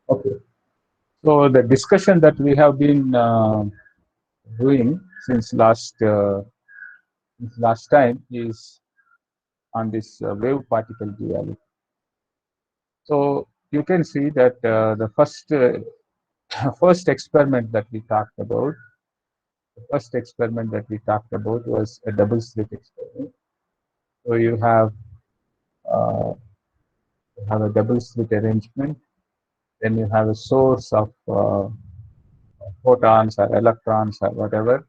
Okay. So the discussion that we have been doing since last time is on this wave particle duality. So you can see that the first experiment that we talked about, was a double slit experiment. So uh, you have a double slit arrangement, then you have a source of photons or electrons or whatever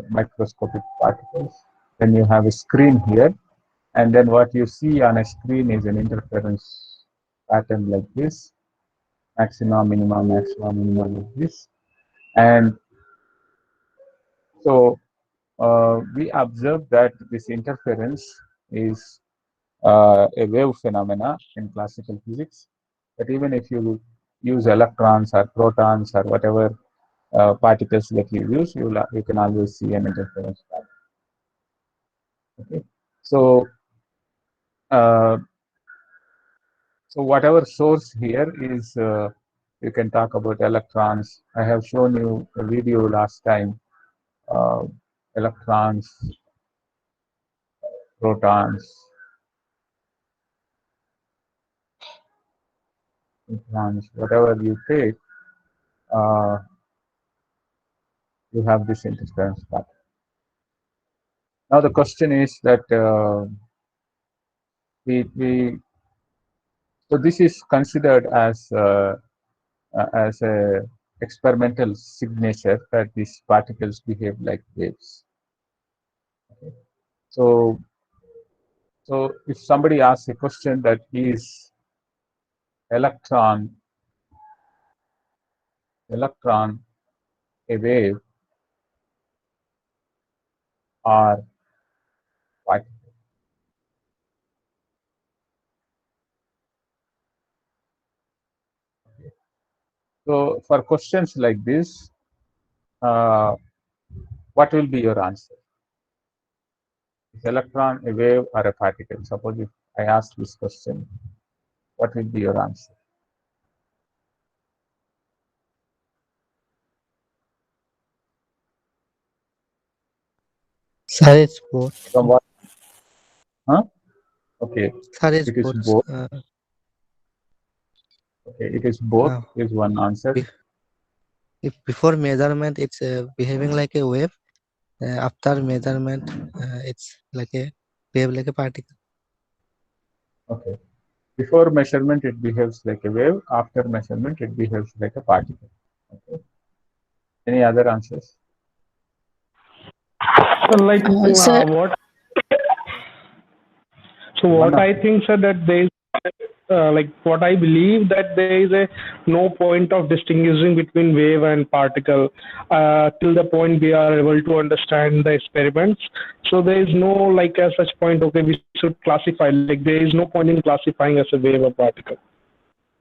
microscopic particles. Then you have a screen here, and then what you see on a screen is an interference pattern like this: maxima, minima, maxima, minima, like this. And so we observe that this interference is a wave phenomena in classical physics. But even if you use electrons or protons or whatever particles that you use, you can always see an interference pattern. Okay. So uh, so whatever source here is, you can talk about electrons. I have shown you a video last time. Uh, Electrons, protons, neutrons, whatever you take, uh, you have this interference pattern. Now the question is that we so this is considered as a experimental signature that these particles behave like waves. Okay. So so if somebody asks a question that is electron electron a wave or particle? So for questions like this, uh, what will be your answer? Is electron a wave or a particle? Suppose if I ask this question, what will be your answer? Sir, it's both. From what? Huh? Okay, Sir, it's it is both. both. Okay, it is both Uh, is one answer. be- if before measurement, it's behaving like a wave. After measurement, it's like a wave, like a particle. Okay. Before measurement, it behaves like a wave. After measurement, it behaves like a particle. Okay. Any other answers? Like Sir, what One I after. think, sir, that there is like what I believe that there is a no point of distinguishing between wave and particle till the point we are able to understand the experiments. So there is no like as such point. Okay, we should classify. Like there is no point in classifying as a wave or particle.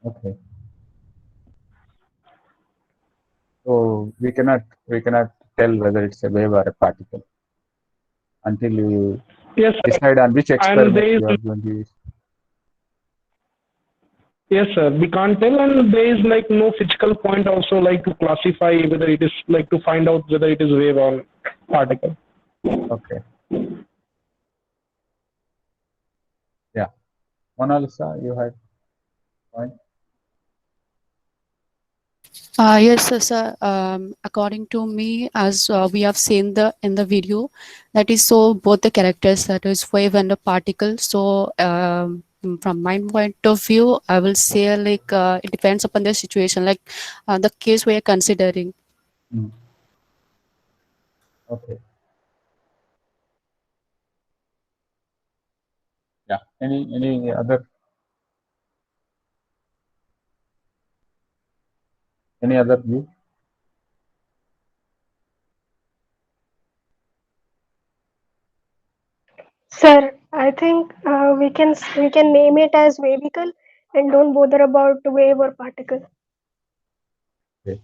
Okay. So we cannot tell whether it's a wave or a particle until you Yes, sir. decide on which And experiment there is you are going to use. yes, sir. We can't tell, and there is like no physical point also like to classify whether it is like to find out whether it is wave or particle. Okay. Yeah. Mona Lisa, you had point. yes, sir. According to me, as we have seen in the video, that is so both the characters, that is wave and a particle. So from my point of view, I will say like it depends upon the situation, like the case we are considering. Mm. Okay. Yeah. Any other view? Sir, I think we can name it as vehicle and don't bother about wave or particle. Okay.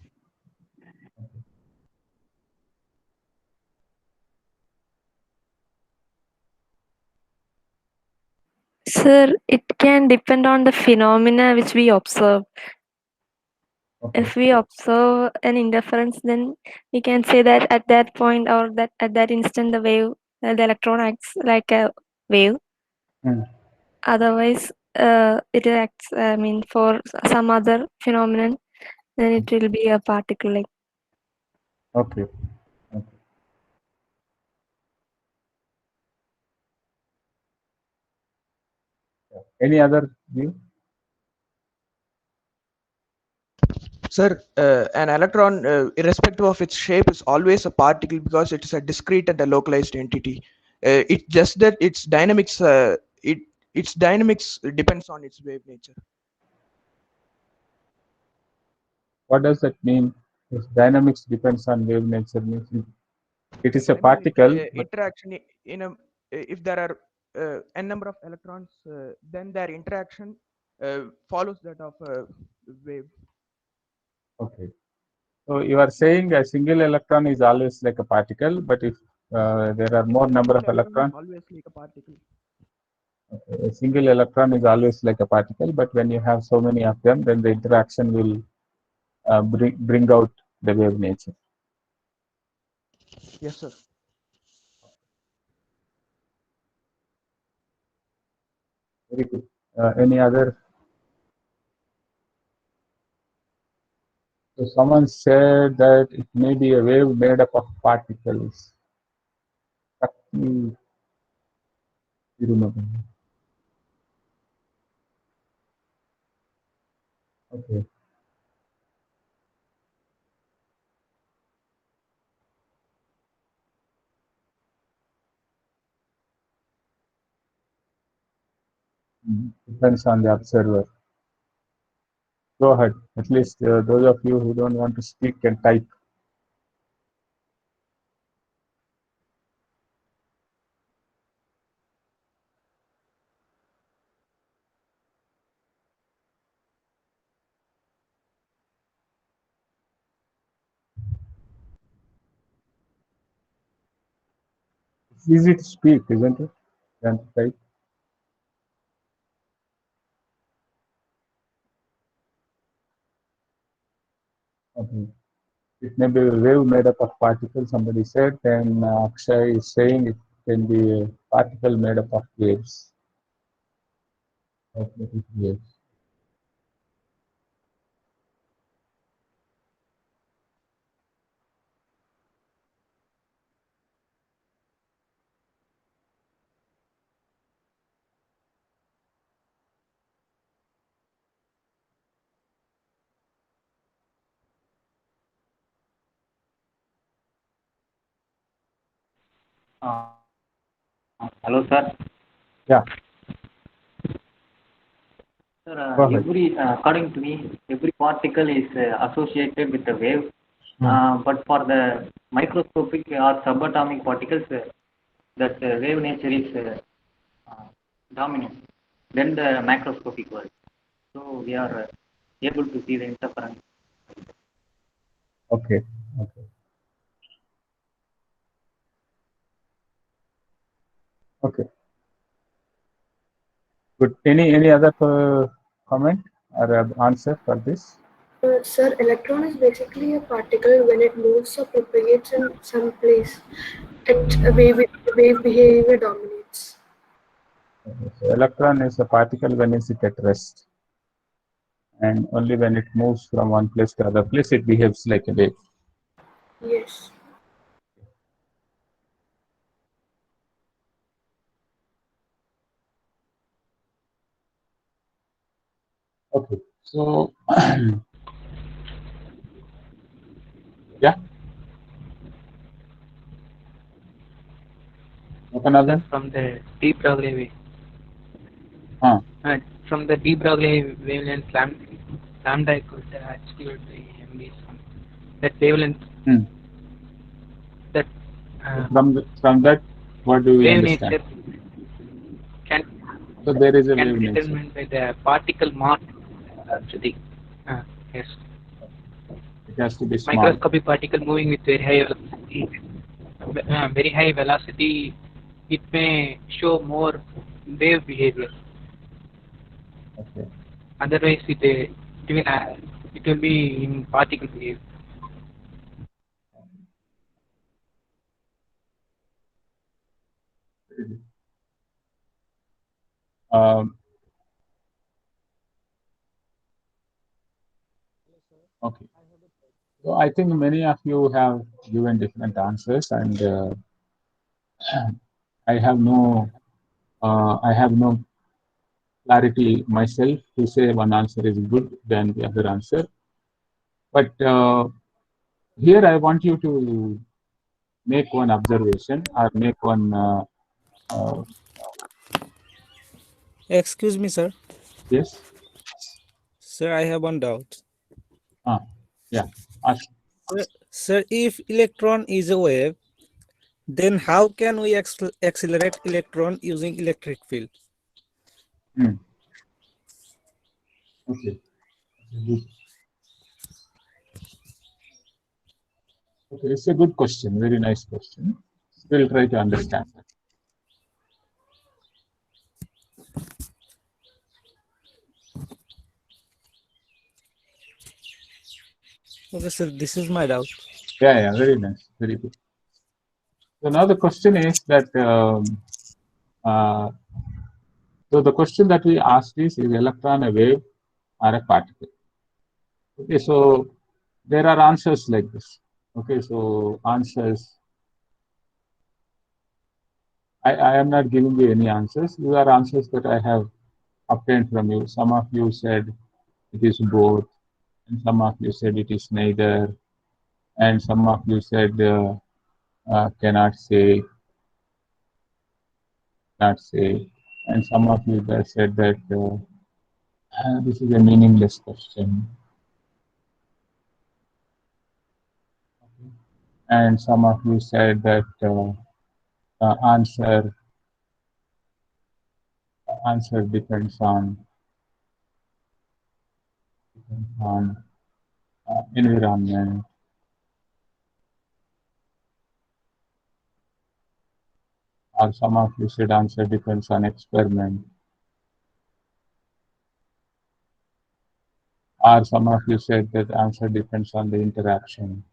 Sir, it can depend on the phenomena which we observe. Okay. If we observe an interference, then we can say that at that point or that at that instant the wave, the electron acts like a wave. Hmm. Otherwise, it acts, I mean, for some other phenomenon, then it will be a particle. Like Okay. Okay. Any other view? Sir, an electron, irrespective of its shape, is always a particle because it is a discrete and a localized entity. It's just that its dynamics depends on its wave nature. What does that mean? If dynamics depends on wave nature, means it is a I mean, particle, but interaction in a if there are n number of electrons, then their interaction follows that of a wave. okay. So you are saying a single electron is always like a particle, but if there are more number Single of electron is electrons, always like a particle. okay, a single electron is always like a particle, but when you have so many of them, then the interaction will bring out the wave nature. Yes, sir. Very good. Any other? So someone said that it may be a wave made up of particles. You remember? Okay. Depends on the observer. Go ahead. At least those of you who don't want to speak can type. It's easy to speak, isn't it? Than to type. Okay. It may be a wave made up of particles, somebody said, and Akshay is saying it can be a particle made up of waves. Of little waves. Hello, sir. Yeah, Sir, go ahead. according to me, every particle is associated with a wave. But for the microscopic or subatomic particles, that wave nature is dominant than the macroscopic world. So we are able to see the interference. Okay. Okay. Okay. Good. Any other comment or answer for this? Sir, electron is basically a particle when it moves or propagates in some place. Wave behavior dominates. Okay. So electron is a particle when it's at rest, and only when it moves from one place to other place, it behaves like a wave. Yes. Okay. So yeah, Sir, from the de Broglie wave. From the de Broglie wavelength lambda equals to h divided by mb. That wavelength. That from that, what do we wave understand? nature can So there is a can wave be nature. determined by the particle mass. Yes. It has to be small. Microscopic particle moving with very high velocity, it may show more wave behavior. Okay. Otherwise, it it will be in particle wave. Um, okay. So I think many of you have given different answers, and I have no clarity myself to say one answer is good than the other answer. But here I want you to make one observation or make one. Uh, Excuse me, sir. yes. Sir, I have one doubt. Ah, yeah. Ask. Sir, if electron is a wave, then how can we accelerate electron using electric field? Hmm. Okay. Good. Okay, it's a good question. Very nice question. We'll try to understand that. Okay, sir, this is my doubt. Yeah, very nice. Very good. So now the question is that uh, so the question that we asked is electron a wave or a particle? Okay, so there are answers like this. Okay, so answers. I am not giving you any answers. These are answers that I have obtained from you. Some of you said it is both, and some of you said it is neither, and some of you said cannot say, not say, and some of you guys said that this is a meaningless question, and some of you said that answer depends on environment, or some of you said answer depends on experiment, or some of you said that answer depends on the interaction.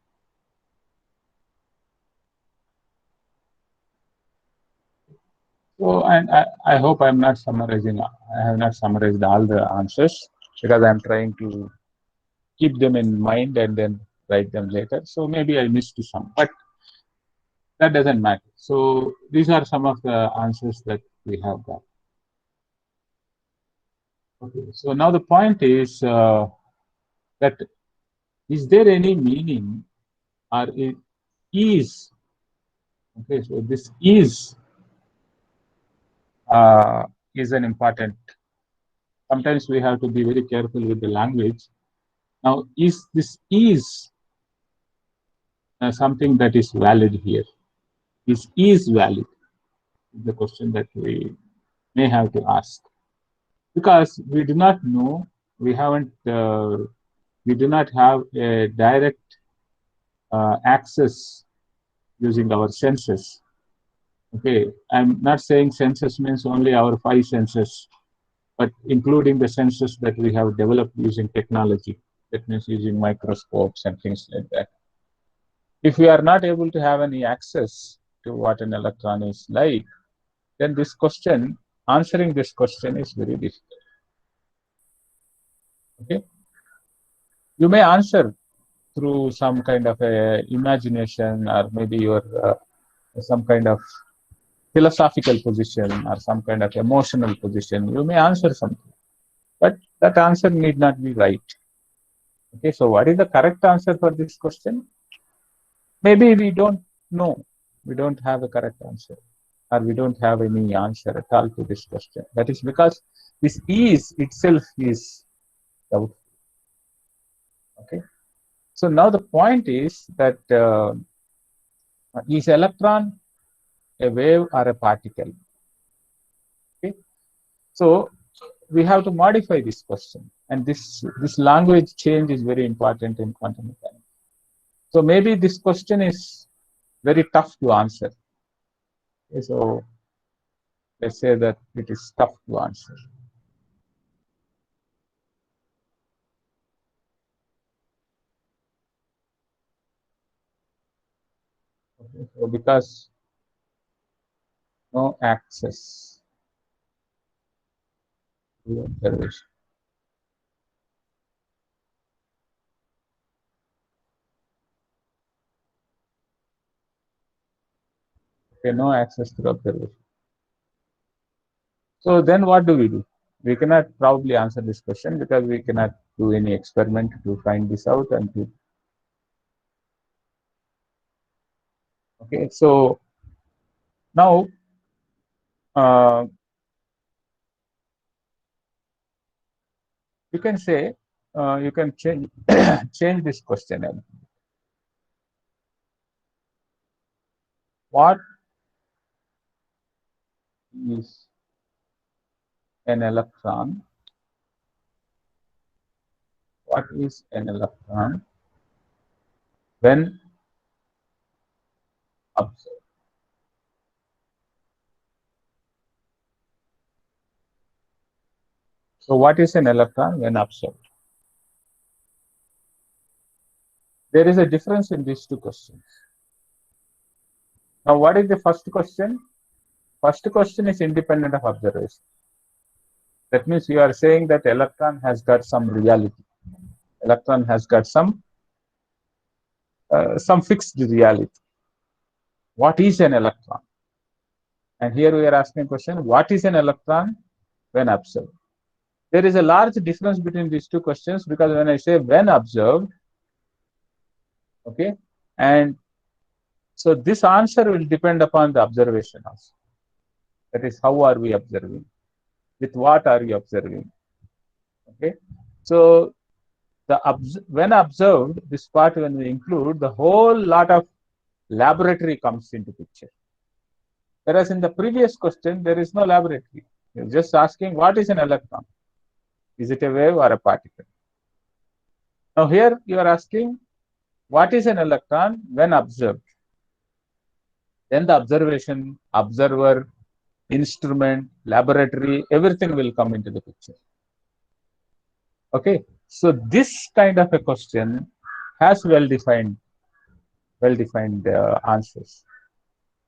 So, and I hope I'm not summarizing, I have not summarized all the answers because I'm trying to keep them in mind and then write them later. So maybe I missed some, but that doesn't matter. So these are some of the answers that we have got. Okay, so now the point is that is there any meaning or it is, okay, so this uh, is an important, sometimes we have to be very careful with the language. Now, is this is something that is valid here? Is valid? Is the question that we may have to ask, because we do not know, we haven't, we do not have a direct access using our senses. Okay, I'm not saying senses means only our five senses, but including the senses that we have developed using technology. That means using microscopes and things like that. If we are not able to have any access to what an electron is like, then this question, answering this question is very difficult. Okay, you may answer through some kind of a imagination, or maybe your some kind of philosophical position or some kind of emotional position. You may answer something, but that answer need not be right. Okay, so what is the correct answer for this question? Maybe we don't know. We don't have a correct answer, or we don't have any answer at all to this question. That is because this is itself is doubtful. Okay, so now the point is that is electron a wave or a particle? Okay, so we have to modify this question, and this language change is very important in quantum mechanics. So maybe this question is very tough to answer. Okay, so let's say that it is tough to answer. So because no access to observation. Okay, no access to observation. So then what do? We cannot probably answer this question because we cannot do any experiment to find this out and to. Okay, so now you can say you can change change this question. What is an electron? What is an electron when observed? So what is an electron when observed? There is a difference in these two questions. Now, what is the first question? First question is independent of observation. That means you are saying that electron has got some reality. Electron has got some fixed reality. What is an electron? And here we are asking a question: what is an electron when observed? There is a large difference between these two questions because when I say when observed, okay, and so this answer will depend upon the observation also. That is, how are we observing? With what are we observing? Okay, so when observed, this part when we include, the whole lot of laboratory comes into picture. Whereas in the previous question, there is no laboratory. You're just asking what is an electron? Is it a wave or a particle? Now here you are asking what is an electron when observed? Then the observation, observer, instrument, laboratory, everything will come into the picture. Okay, so this kind of a question has well-defined answers.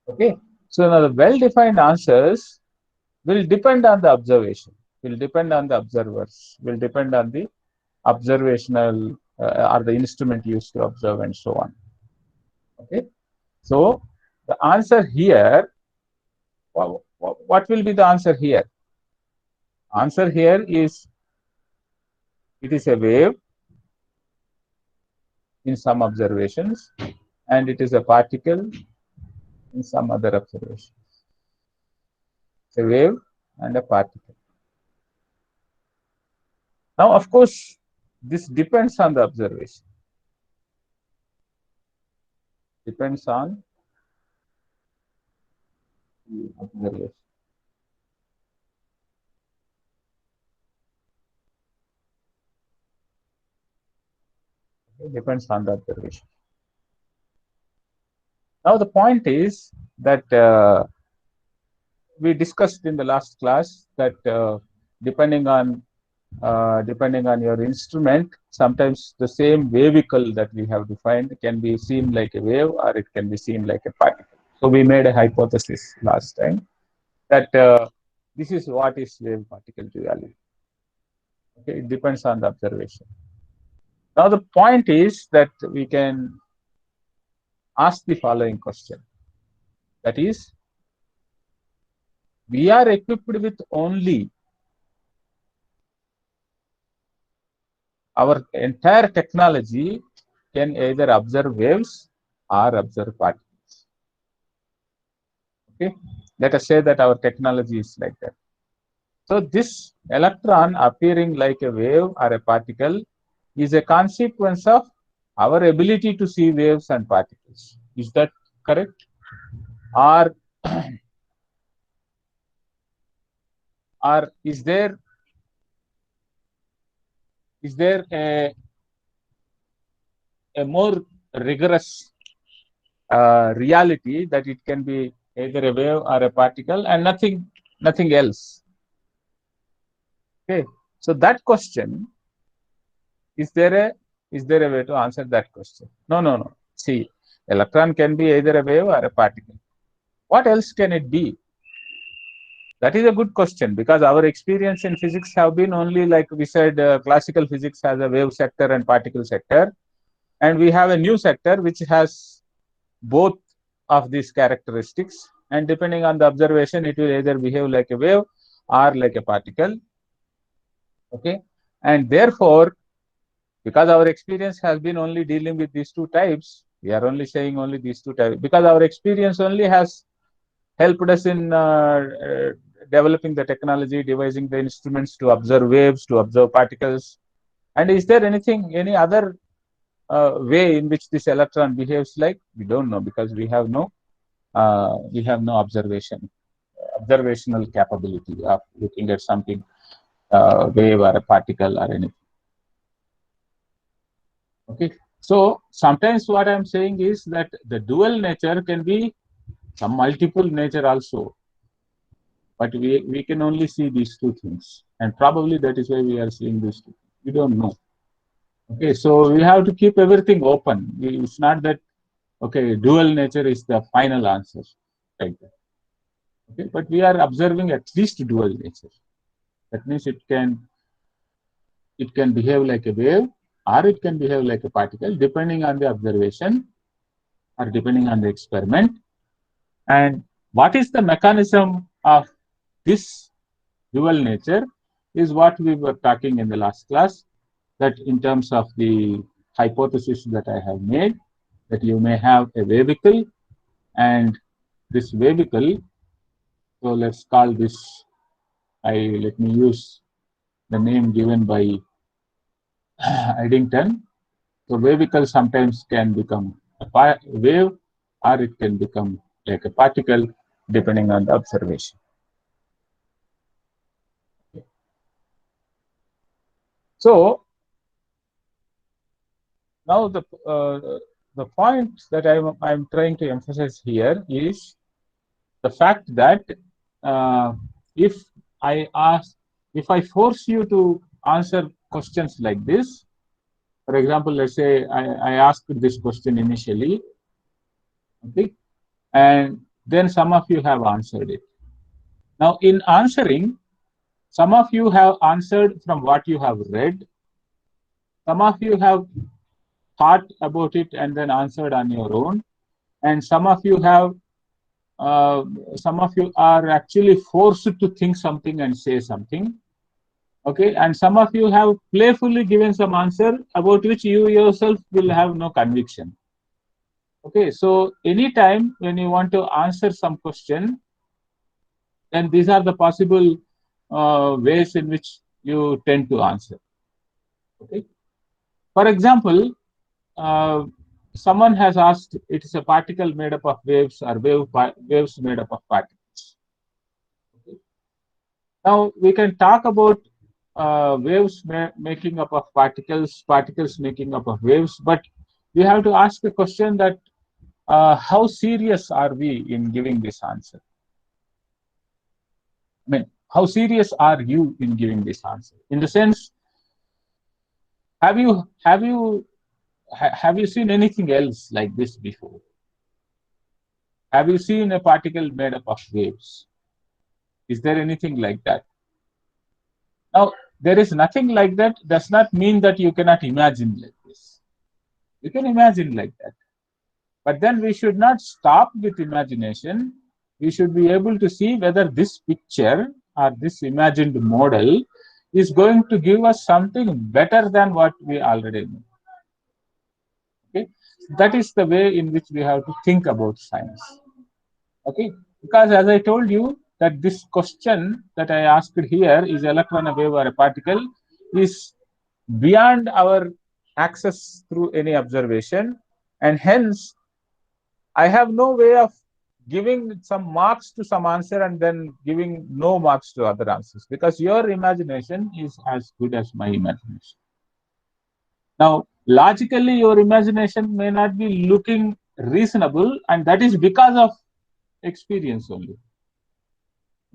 Okay, so now the well-defined answers will depend on the observation, will depend on the observers, will depend on the observational or the instrument used to observe and so on. Okay, so the answer here, what will be the answer here? Answer here is it is a wave in some observations and it is a particle in some other observations. It's a wave and a particle. Now, of course, this depends on the observation. Depends on the observation. It depends on the observation. Now, the point is that we discussed in the last class that depending on your instrument, sometimes the same vehicle that we have defined can be seen like a wave or it can be seen like a particle. So we made a hypothesis last time that this is what is wave particle duality. Okay, it depends on the observation. Now the point is that we can ask the following question. That is, we are equipped with only our entire technology can either observe waves or observe particles. Okay, let us say that our technology is like that. So this electron appearing like a wave or a particle is a consequence of our ability to see waves and particles. Is that correct? Or is there a more rigorous reality that it can be either a wave or a particle and nothing else? Okay, so that question, is there a way to answer that question? No. See, Electron can be either a wave or a particle. What else can it be? That is a good question, because our experience in physics have been only, like we said, classical physics has a wave sector and particle sector, and we have a new sector which has both of these characteristics, and depending on the observation, it will either behave like a wave or like a particle. Okay, and therefore, because our experience has been only dealing with these two types, we are only saying only these two types, because our experience only has helped us in developing the technology, devising the instruments to observe waves, to observe particles. And is there any other way in which this electron behaves like? We don't know, because we have no observational capability of looking at something, wave or a particle or anything. Okay, so sometimes what I'm saying is that the dual nature can be some multiple nature also, but we can only see these two things, and probably that is why we are seeing these two. We don't know. Okay, so we have to keep everything open. It's not that, okay, dual nature is the final answer, like that. Okay, but we are observing at least dual nature. That means it can behave like a wave, or it can behave like a particle, depending on the observation or depending on the experiment. And what is the mechanism of this dual nature is what we were talking in the last class, that in terms of the hypothesis that I have made, that you may have a vehicle, and this vehicle, so let's call this, let me use the name given by Eddington. So vehicle sometimes can become a wave, or it can become like a particle, depending on the observation. So now the point that I'm trying to emphasize here is the fact that if I force you to answer questions like this, for example, let's say I asked this question initially, okay, and then some of you have answered it. Now, in answering, some of you have answered from what you have read. Some of you have thought about it and then answered on your own, and some of you are actually forced to think something and say something. Okay, and some of you have playfully given some answer about which you yourself will have no conviction. Okay, so anytime when you want to answer some question, then these are the possible ways in which you tend to answer. Okay, for example, someone has asked, it is a particle made up of waves, or waves made up of particles. Okay. Now we can talk about waves making up of particles, particles making up of waves, but we have to ask the question that how serious are we in giving this answer? I mean, how serious are you in giving this answer? In the sense, have you seen anything else like this before? Have you seen a particle made up of waves? Is there anything like that? Now, there is nothing like that does not mean that you cannot imagine like this. You can imagine like that. But then we should not stop with imagination. We should be able to see whether this picture or this imagined model is going to give us something better than what we already know. Okay, that is the way in which we have to think about science. Okay, because as I told you that this question that I asked here, is electron a wave or a particle, is beyond our access through any observation, and hence I have no way of giving some marks to some answer and then giving no marks to other answers, because your imagination is as good as my imagination. Now, logically, your imagination may not be looking reasonable, and that is because of experience only.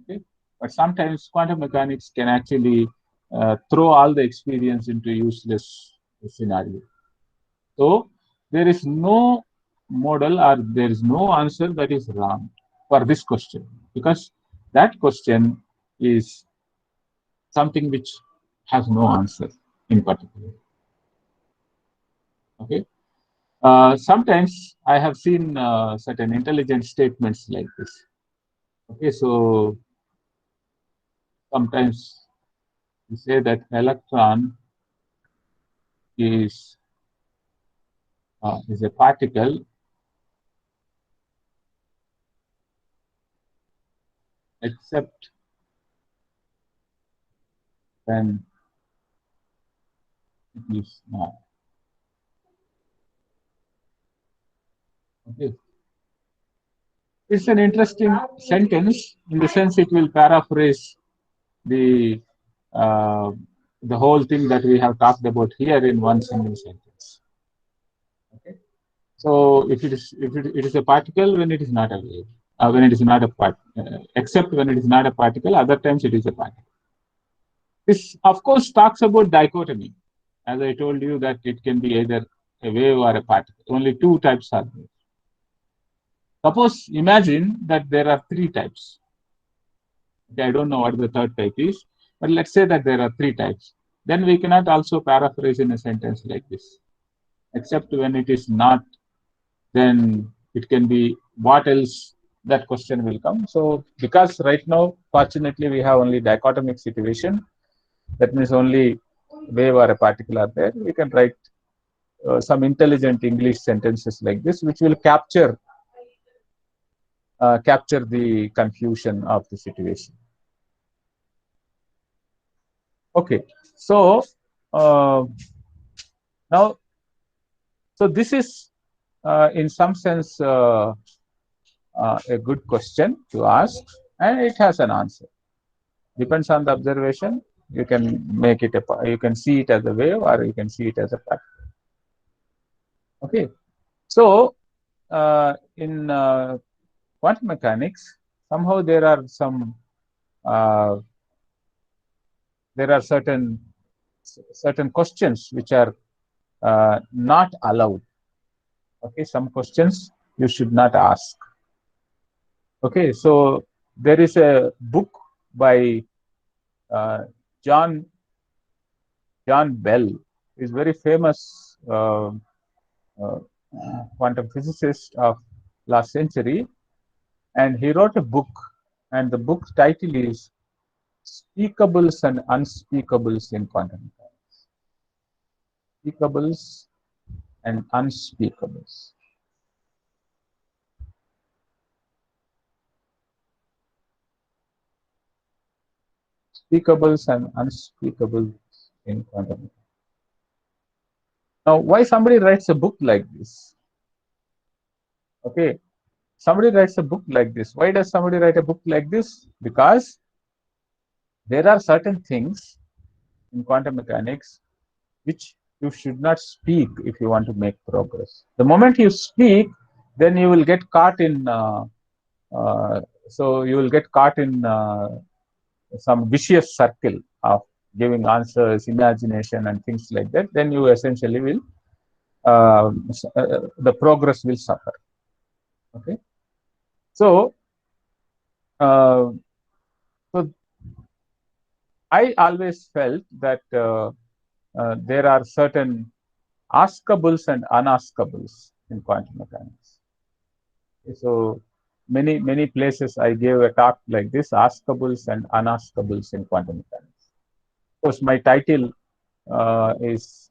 Okay? But sometimes quantum mechanics can actually throw all the experience into useless scenario. So there is no model, or there is no answer that is wrong for this question, because that question is something which has no answer in particular. Okay. Sometimes I have seen certain intelligent statements like this. Okay, so sometimes we say that electron is a particle except when it is not. Okay. It's an interesting sentence in the sense it will paraphrase the uh, the whole thing that we have talked about here in one single sentence. Okay. So if it is a particle when it is not a wave, when it is not a part, except when it is not a particle, other times it is a particle. This of course talks about dichotomy. As I told you that it can be either a wave or a particle. Only two types are there. Suppose imagine that there are three types. Okay, I don't know what the third type is, but let's say that there are three types. Then we cannot also paraphrase in a sentence like this. Except when it is not, then it can be what else, that question will come. So because right now, fortunately, we have only dichotomic situation, that means only wave or a particle are there, we can write some intelligent English sentences like this, which will capture the confusion of the situation. Okay, so now, so this is in some sense a good question to ask, and it has an answer. Depends on the observation. You can make it you can see it as a wave, or you can see it as a particle. Okay, so in quantum mechanics, somehow there are certain questions which are not allowed. Okay, some questions you should not ask. Okay, so there is a book by uh, John Bell. Is very famous uh, quantum physicist of last century, and he wrote a book, and the book title is Speakables and Unspeakables in Quantum Mechanics. Speakables and Unspeakables. Speakables and unspeakables in quantum mechanics. Now, why somebody writes a book like this? Okay, somebody writes a book like this. Why does somebody write a book like this? Because there are certain things in quantum mechanics which you should not speak if you want to make progress. The moment you speak, then you will get caught in some vicious circle of giving answers, imagination, and things like that. Then you essentially will the progress will suffer. Okay, so so I always felt that there are certain askables and unaskables in quantum mechanics. So many places I gave a talk like this: askables and unaskables in quantum mechanics. Of course, my title is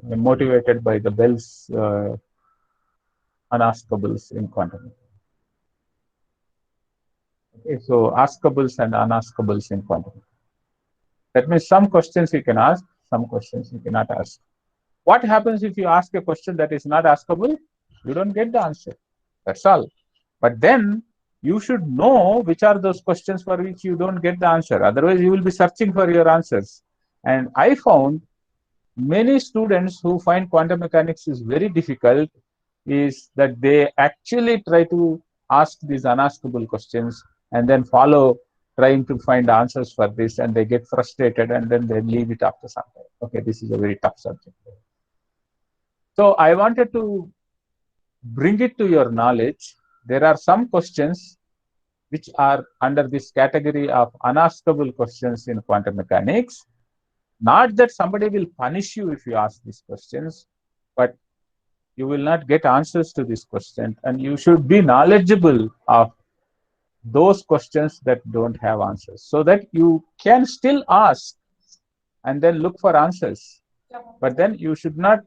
motivated by the Bell's unaskables in quantum mechanics. Okay, so askables and unaskables in quantum mechanics. That means some questions you can ask, some questions you cannot ask. What happens if you ask a question that is not askable? You don't get the answer. That's all. But then you should know which are those questions for which you don't get the answer. Otherwise, you will be searching for your answers. And I found many students who find quantum mechanics is very difficult is that they actually try to ask these unaskable questions and then follow trying to find answers for this, and they get frustrated and then they leave it after some time. Okay, this is a very tough subject. So I wanted to bring it to your knowledge, there are some questions which are under this category of unaskable questions in quantum mechanics. Not that somebody will punish you if you ask these questions, but you will not get answers to this question, and you should be knowledgeable of those questions that don't have answers, so that you can still ask and then look for answers. But then you should not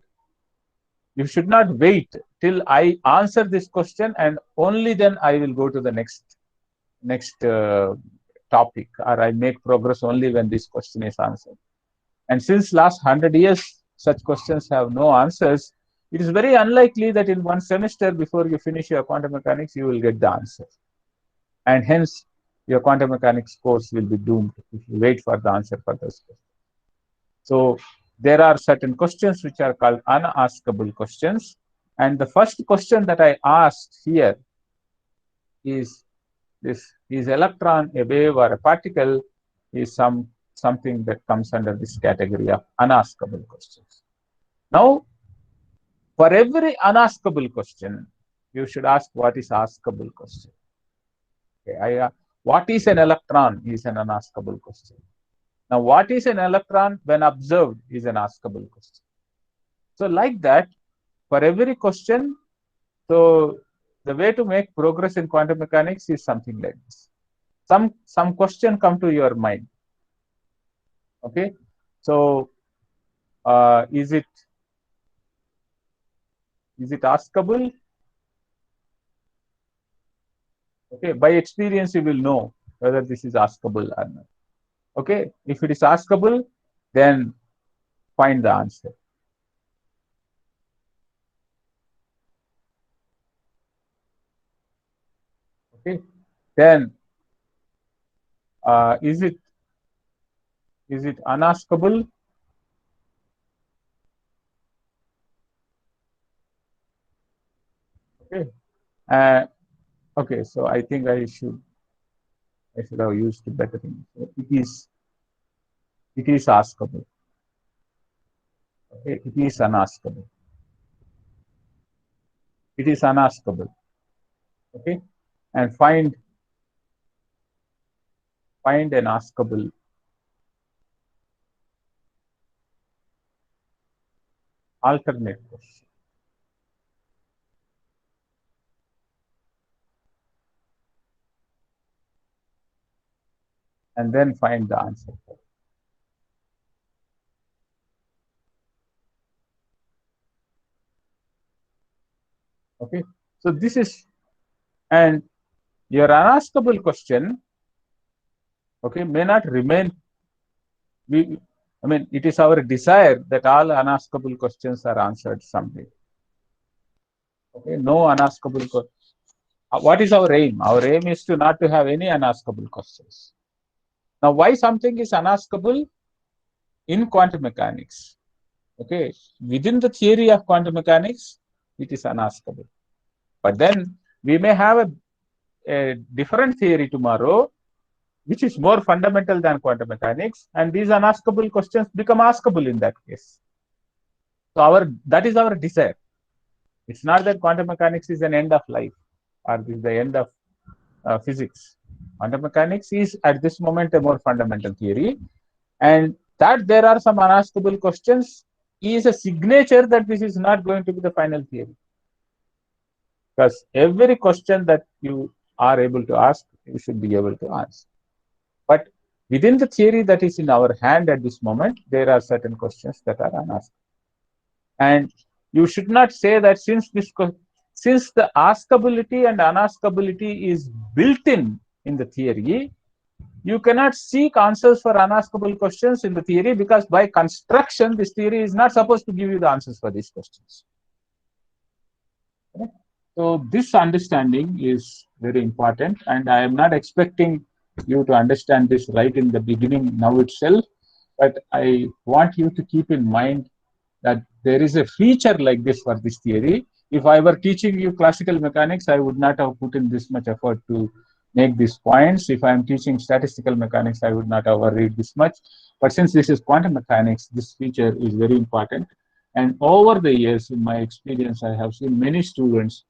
wait till I answer this question and only then I will go to the next topic, or I make progress only when this question is answered. And since last 100 years such questions have no answers, it is very unlikely that in one semester before you finish your quantum mechanics you will get the answer, and hence your quantum mechanics course will be doomed if you wait for the answer for those questions. So there are certain questions which are called unaskable questions, and the first question that I asked here is this: is electron a wave or a particle? Is something that comes under this category of unaskable questions. Now, for every unaskable question, you should ask what is askable question. Okay, what is an electron is an unaskable question. Now, what is an electron when observed is an askable question. So, like that, for every question, so the way to make progress in quantum mechanics is something like this. Some question come to your mind. Okay, so is it askable? Okay, by experience you will know whether this is askable or not. Okay, if it is askable, then find the answer. Okay, then is it unaskable? Okay, okay. So I think I should have used a better thing. It is askable. Okay, it is unaskable. It is unaskable. Okay, and find an askable alternate question. And then find the answer. Okay, so this is, and your unaskable question, okay, may not remain. I mean, it is our desire that all unaskable questions are answered someday. Okay, no unaskable question. What is our aim? Our aim is to not to have any unaskable questions. Now, why something is unaskable in quantum mechanics? Okay, within the theory of quantum mechanics, it is unaskable. But then we may have a different theory tomorrow, which is more fundamental than quantum mechanics, and these unaskable questions become askable in that case. So that is our desire. It's not that quantum mechanics is an end of life or this is the end of physics. Quantum mechanics is at this moment a more fundamental theory, and that there are some unaskable questions is a signature that this is not going to be the final theory. Because every question that you are able to ask, you should be able to answer. But within the theory that is in our hand at this moment, there are certain questions that are unasked. And you should not say that since the askability and unaskability is built in the theory, you cannot seek answers for unaskable questions in the theory, because by construction, this theory is not supposed to give you the answers for these questions. Okay? So this understanding is very important, and I am not expecting you to understand this right in the beginning now itself, but I want you to keep in mind that there is a feature like this for this theory. If I were teaching you classical mechanics, I would not have put in this much effort to make these points. If I am teaching statistical mechanics, I would not have worried this much. But since this is quantum mechanics, this feature is very important. And over the years, in my experience, I have seen many students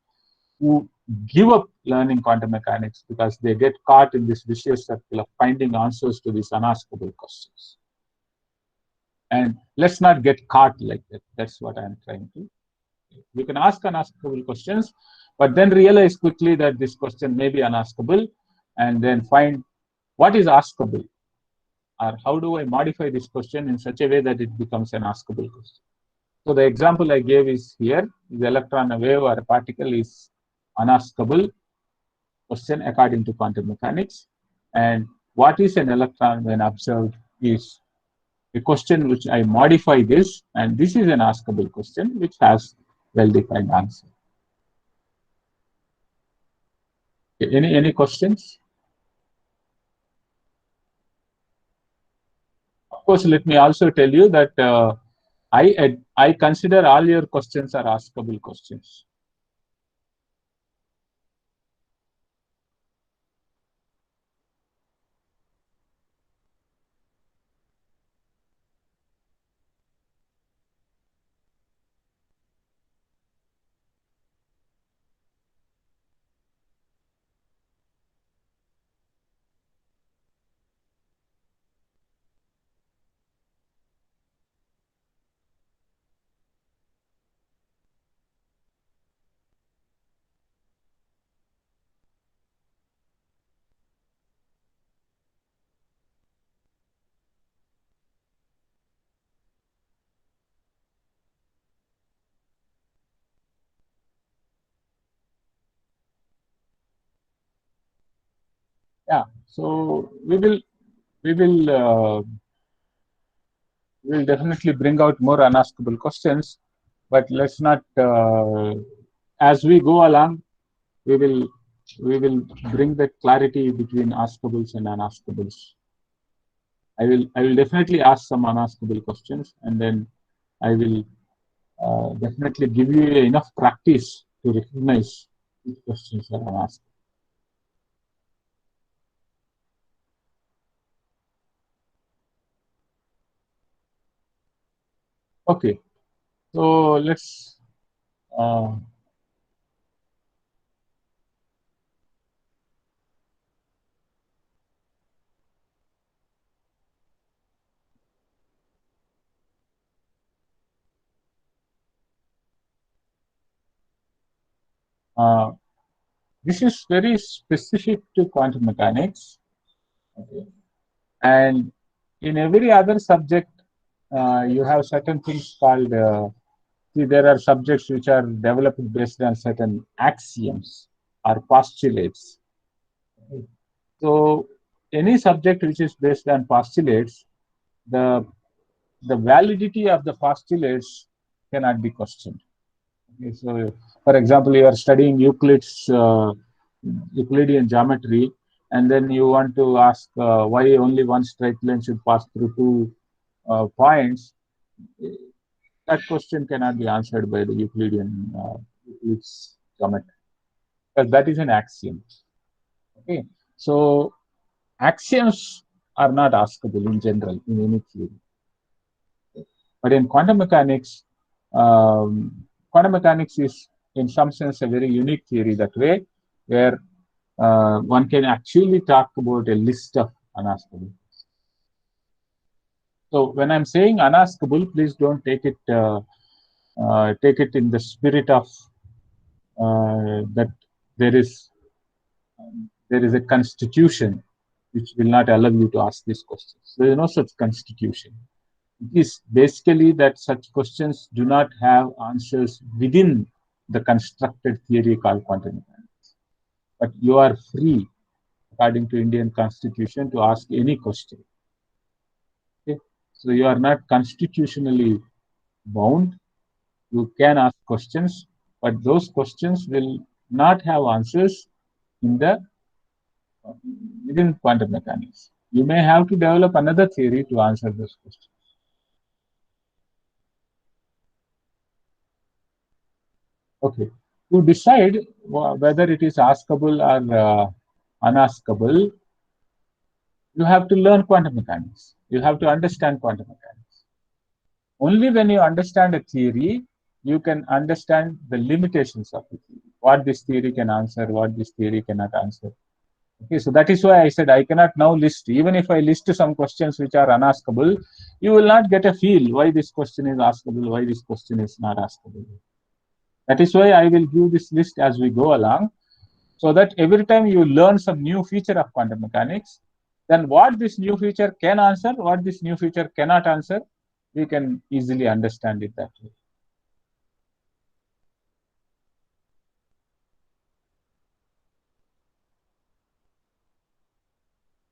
who give up learning quantum mechanics because they get caught in this vicious circle of finding answers to these unaskable questions. And let's not get caught like that. That's what I'm trying to. You can ask unaskable questions, but then realize quickly that this question may be unaskable, and then find what is askable, or how do I modify this question in such a way that it becomes an askable question. So the example I gave is here: is electron a wave or a particle is unaskable question according to quantum mechanics, and what is an electron when observed is a question which I modify this, and this is an askable question which has well-defined answer. Any questions? Of course, let me also tell you that I consider all your questions are askable questions. Yeah, so we will definitely bring out more unaskable questions, but let's not. As we go along, we will we will bring that clarity between askables and unaskables. I will definitely ask some unaskable questions, and then I will definitely give you enough practice to recognize which questions are unaskable. Okay, so let's. Uh, this is very specific to quantum mechanics. Okay. And in every other subject, you have certain things called, see, there are subjects which are developed based on certain axioms or postulates. Okay. So, any subject which is based on postulates, the, the validity of the postulates cannot be questioned. Okay. So, for example, you are studying Euclidean geometry, and then you want to ask why only one straight line should pass through two points. That question cannot be answered by the Euclidean Euclid's geometry, because that is an axiom. Okay, so axioms are not askable in general in any theory, but in quantum mechanics is in some sense a very unique theory that way, where one can actually talk about a list of unaskable. So when I'm saying unaskable, please don't take it in the spirit of that there is a constitution which will not allow you to ask these questions. There is no such constitution. It is basically that such questions do not have answers within the constructed theory called quantum mechanics. But you are free, according to Indian Constitution, to ask any question. Okay? So you are not constitutionally bound. You can ask questions, but those questions will not have answers in the within quantum mechanics. You may have to develop another theory to answer those questions. Okay. To decide whether it is askable or unaskable, you have to learn quantum mechanics. You have to understand quantum mechanics. Only when you understand a theory, you can understand the limitations of the theory. what this theory can answer, what this theory cannot answer. Okay, so that is why I said I cannot now list. Even if I list some questions which are unaskable, you will not get a feel why this question is askable, why this question is not askable. That is why I will give this list as we go along, so that every time you learn some new feature of quantum mechanics, then what this new feature can answer, what this new feature cannot answer, we can easily understand it that way.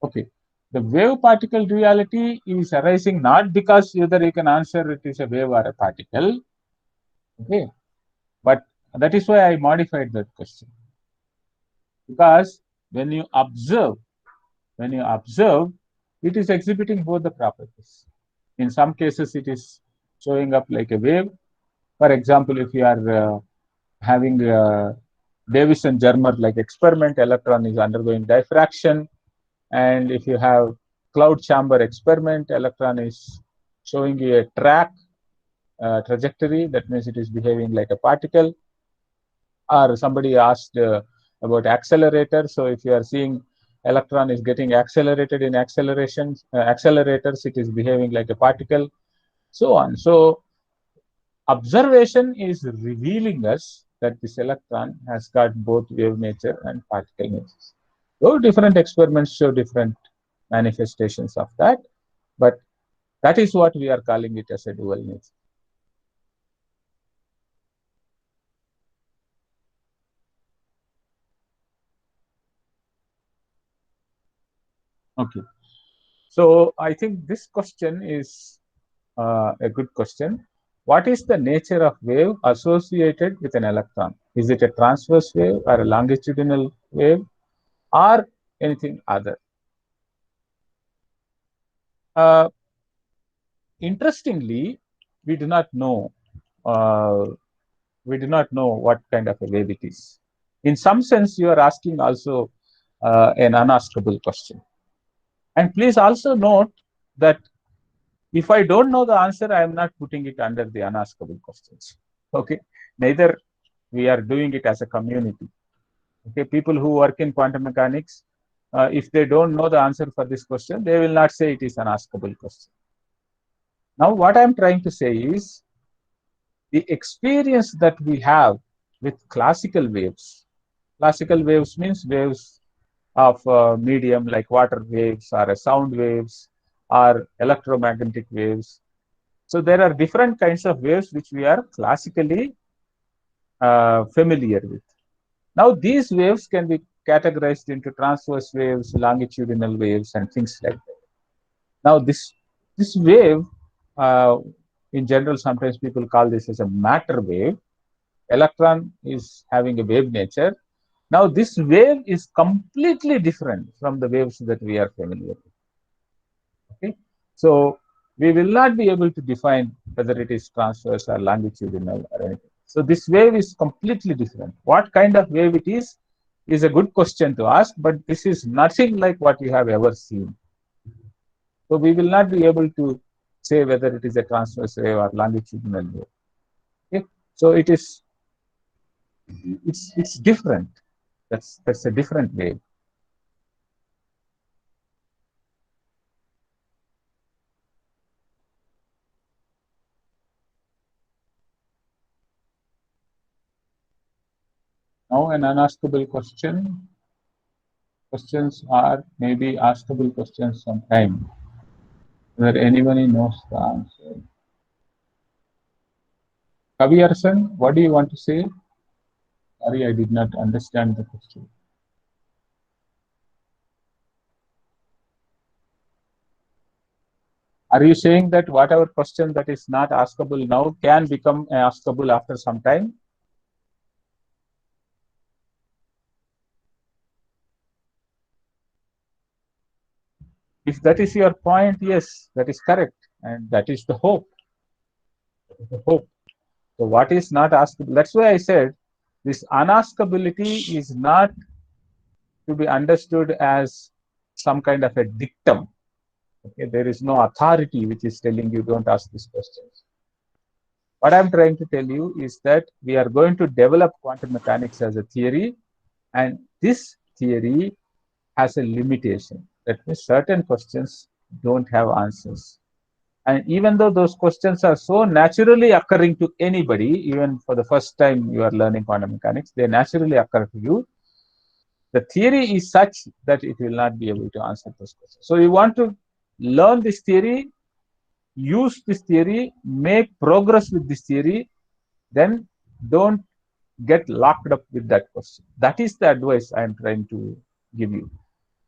Okay. The wave particle duality is arising not because whether you can answer it is a wave or a particle. Okay. But that is why I modified that question. Because when you observe, it is exhibiting both the properties. In some cases, it is showing up like a wave. For example, if you are having a Davis and Germer like experiment, electron is undergoing diffraction. And if you have cloud chamber experiment, electron is showing you a track trajectory. That means it is behaving like a particle. Or somebody asked about accelerator. So if you are seeing electron is getting accelerated in accelerators, it is behaving like a particle, so on. So observation is revealing us that this electron has got both wave nature and particle natures. Though different experiments show different manifestations of that, but that is what we are calling it as a dual nature. Okay. So I think this question is a good question. What is the nature of wave associated with an electron? Is it a transverse wave or a longitudinal wave or anything other? Interestingly, we do not know. What kind of a wave it is. In some sense, you are asking also an unaskable question. And please also note that if I don't know the answer, I am not putting it under the unaskable questions. Okay, neither we are doing it as a community. Okay, people who work in quantum mechanics, if they don't know the answer for this question, they will not say it is an askable question. Now, what I am trying to say is the experience that we have with classical waves. Classical waves means waves of medium like water waves or sound waves or electromagnetic waves. So there are different kinds of waves which we are classically familiar with. Now these waves can be categorized into transverse waves, longitudinal waves, and things like that. Now this wave, in general, sometimes people call this as a matter wave. Electron is having a wave nature. Now this wave is completely different from the waves that we are familiar with. Okay, so we will not be able to define whether it is transverse or longitudinal or anything. So this wave is completely different. What kind of wave it is a good question to ask, but this is nothing like what you have ever seen. So we will not be able to say whether it is a transverse wave or longitudinal wave. Okay, so it's different. That's a different wave. Now an unaskable question. Questions are maybe askable questions sometime, where anybody knows the answer. Kavi Arsan, what do you want to say? Sorry, I did not understand the question. Are you saying that whatever question that is not askable now can become askable after some time? If that is your point, yes, that is correct. And that is the hope. The hope. So what is not askable? That's why I said this unaskability is not to be understood as some kind of a dictum. Okay, there is no authority which is telling you don't ask these questions. What I'm trying to tell you is that we are going to develop quantum mechanics as a theory, and this theory has a limitation. That means certain questions don't have answers. And even though those questions are so naturally occurring to anybody, even for the first time you are learning quantum mechanics, they naturally occur to you. The theory is such that it will not be able to answer those questions. So you want to learn this theory, use this theory, make progress with this theory, then don't get locked up with that question. That is the advice I am trying to give you.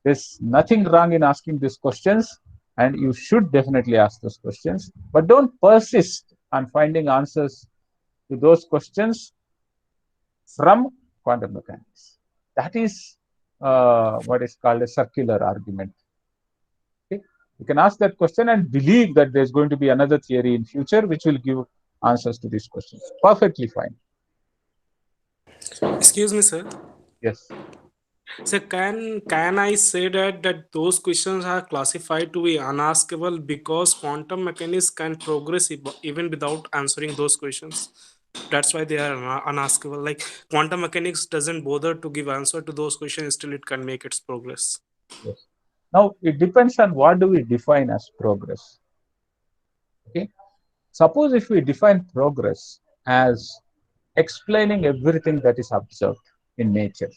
There's nothing wrong in asking these questions, and you should definitely ask those questions, but don't persist on finding answers to those questions from quantum mechanics. That is what is called a circular argument. Okay? You can ask that question and believe that there's going to be another theory in future which will give answers to these questions. Perfectly fine. Excuse me, sir. Yes. So can I say that those questions are classified to be unaskable because quantum mechanics can progress even without answering those questions? That's why they are unaskable. Like quantum mechanics doesn't bother to give answer to those questions, still it can make its progress. Yes. Now it depends on what do we define as progress. Okay. Suppose if we define progress as explaining everything that is observed in nature.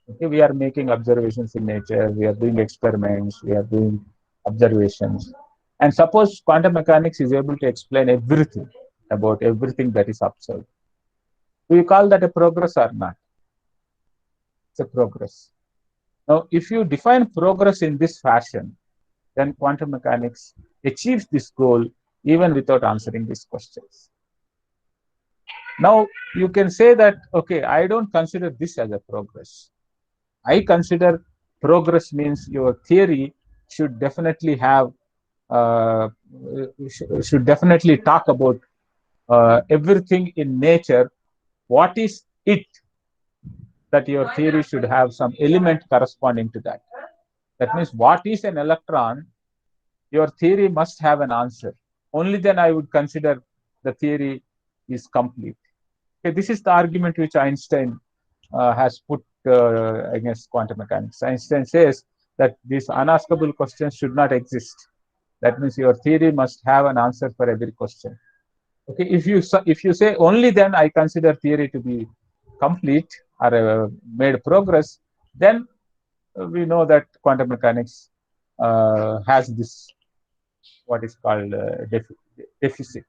Okay, we are making observations in nature, we are doing experiments, we are doing observations. And suppose quantum mechanics is able to explain everything about everything that is observed. Do you call that a progress or not? It's a progress. Now, if you define progress in this fashion, then quantum mechanics achieves this goal even without answering these questions. Now, you can say that, okay, I don't consider this as a progress. I consider progress means your theory should definitely have, should definitely talk about everything in nature. What is it that your theory should have some element corresponding to that? That means, what is an electron? Your theory must have an answer. Only then I would consider the theory is complete. Okay, this is the argument which Einstein has put against quantum mechanics. Einstein says that these unaskable questions should not exist. That means your theory must have an answer for every question. Okay, if you say only then I consider theory to be complete or made progress, then we know that quantum mechanics has this what is called deficit.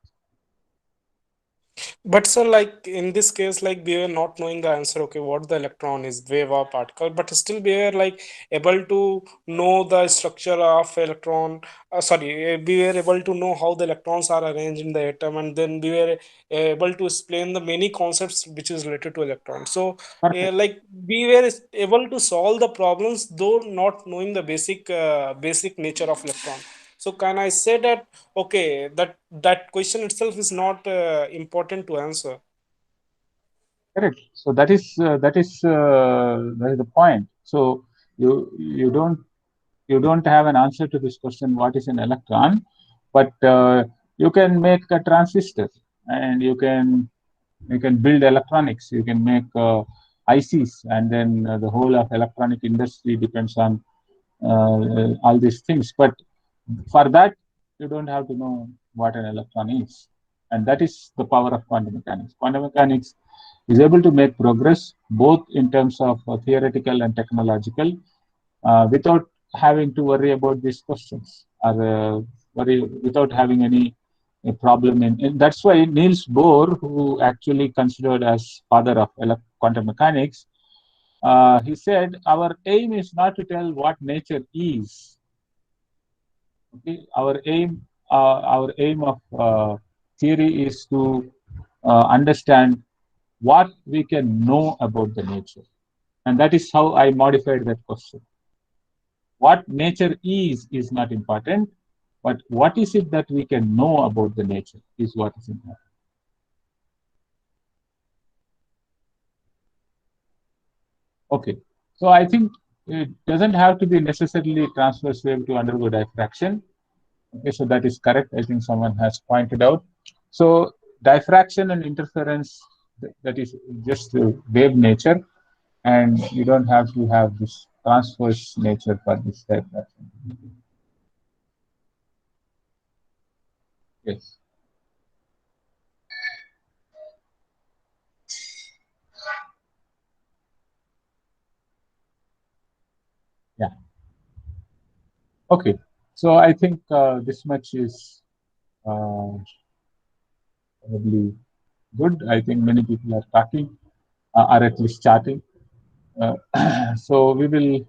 But sir, like in this case, like we were not knowing the answer, okay, what the electron is, wave or particle, but still we were like able to know the structure of electron. Sorry, we were able to know how the electrons are arranged in the atom, and then we were able to explain the many concepts which is related to electrons. So, like we were able to solve the problems though not knowing the basic nature of electron. So can I say that okay, that question itself is not important to answer? Correct. So that is the point. So you don't have an answer to this question, what is an electron, but you can make a transistor, and you can build electronics, you can make ICs, and then the whole of electronic industry depends on all these things. But for that, you don't have to know what an electron is. And that is the power of quantum mechanics. Quantum mechanics is able to make progress both in terms of theoretical and technological without having to worry about these questions or worry without having any problem in. That's why Niels Bohr, who actually considered as father of quantum mechanics, he said, our aim is not to tell what nature is. Okay? Our aim of theory is to understand what we can know about the nature. And that is how I modified that question. What nature is not important, but what is it that we can know about the nature is what is important. Okay, so I think it doesn't have to be necessarily transverse wave to undergo diffraction. Okay, so that is correct. I think someone has pointed out. So diffraction and interference, that is just the wave nature, and you don't have to have this transverse nature for this diffraction. Yes. Yeah. Okay. So I think this much is probably good. I think many people are talking, or at least chatting. So we will.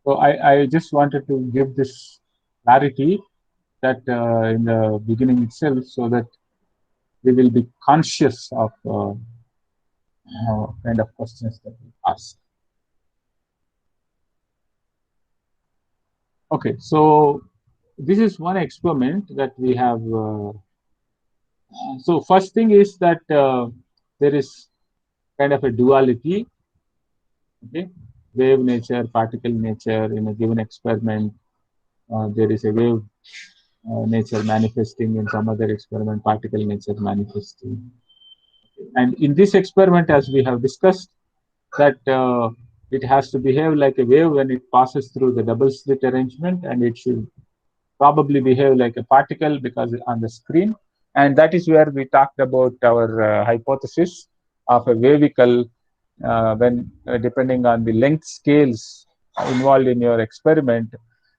So I just wanted to give this clarity that in the beginning itself, so that we will be conscious of kind of questions that we ask. Okay, so this is one experiment that we have. So first thing is that there is kind of a duality. Okay, wave nature, particle nature in a given experiment. There is a wave nature manifesting in some other experiment, particle nature manifesting. And in this experiment, as we have discussed, that it has to behave like a wave when it passes through the double slit arrangement, and it should probably behave like a particle because on the screen. And that is where we talked about our hypothesis of a wavicle when depending on the length scales involved in your experiment,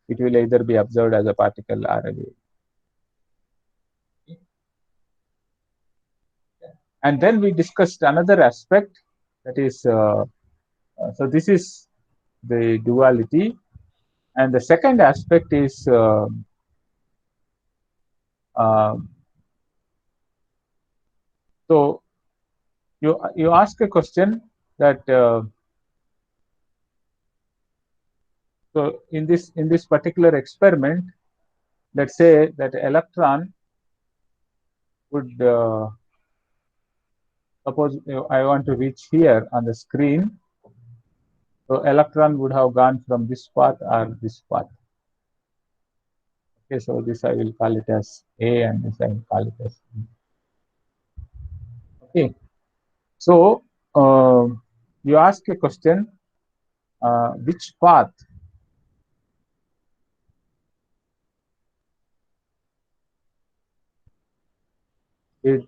it will either be observed as a particle or a wave. And then we discussed another aspect, that is, so this is the duality. And the second aspect is uh, so you ask a question that so in this particular experiment, let's say that electron would suppose I want to reach here on the screen. So electron would have gone from this path or this path. Okay, so this I will call it as A, and this I will call it as B. Okay, so you ask a question, which path did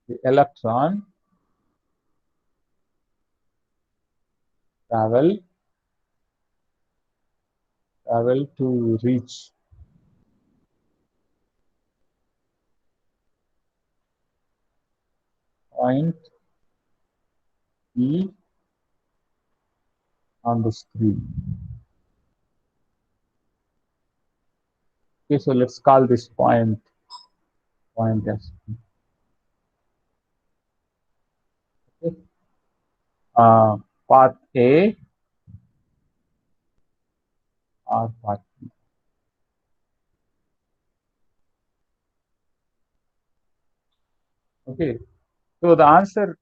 the electron travel to reach point E on the screen. Okay, so let's call this point as P. Okay. Path A or path B. Okay, so the answer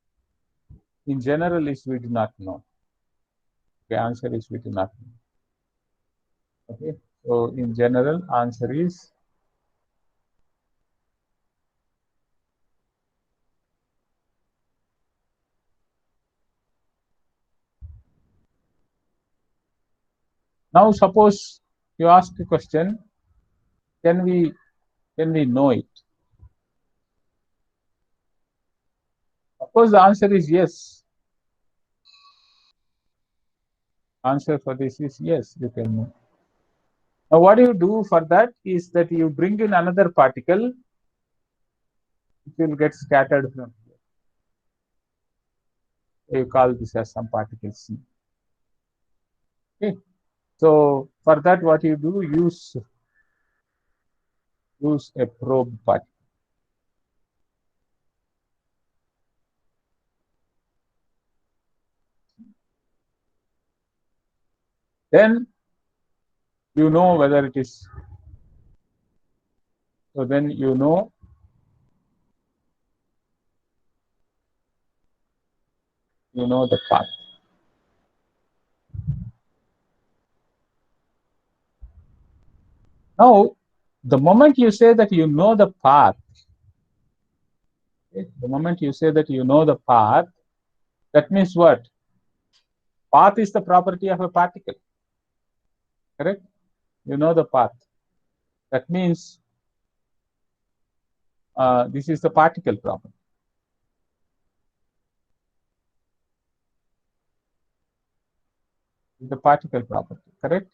in general is we do not know. The answer is we do not know. Okay, so in general, answer is now. Suppose you ask a question, can we know it? Of course, the answer is yes. Answer for this is yes, you can know. Now, what you do for that is that you bring in another particle, it will get scattered from here. You call this as some particle C. Okay. So for that, what you do, use a probe particle. Then you know whether it is. So then you know the path. Now The moment you say that you know the path, okay, the moment you say that you know the path, that means what? Path is the property of a particle, correct? You know the path. That means this is the particle property. The particle property, correct?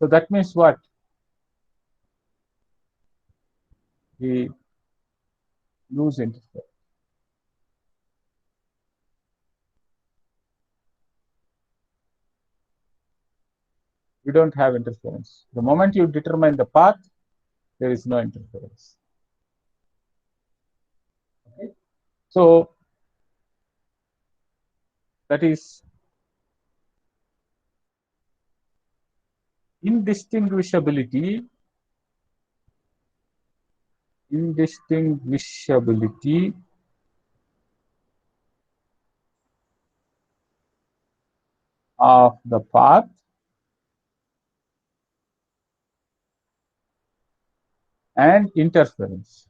So that means what? We lose interference. We don't have interference. The moment you determine the path, there is no interference. Okay? So that is indistinguishability of the path and interference.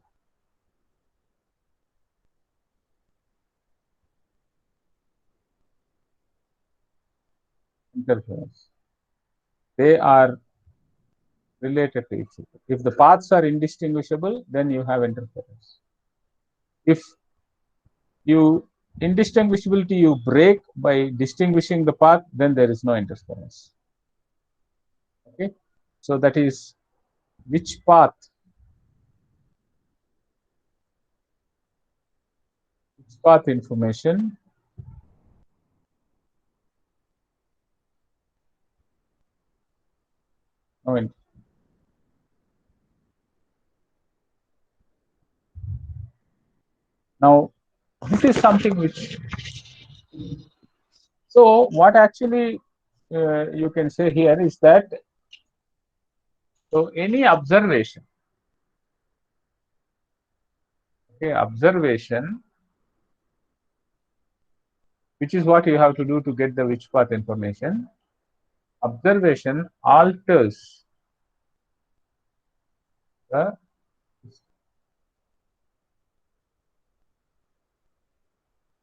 They are related to each other. If the paths are indistinguishable, then you have interference. If you indistinguishability you break by distinguishing the path, then there is no interference. Okay, so that is which path information now this is something which, so what actually you can say here is that, so any observation, okay, observation, which is what you have to do to get the which path information. Observation alters the,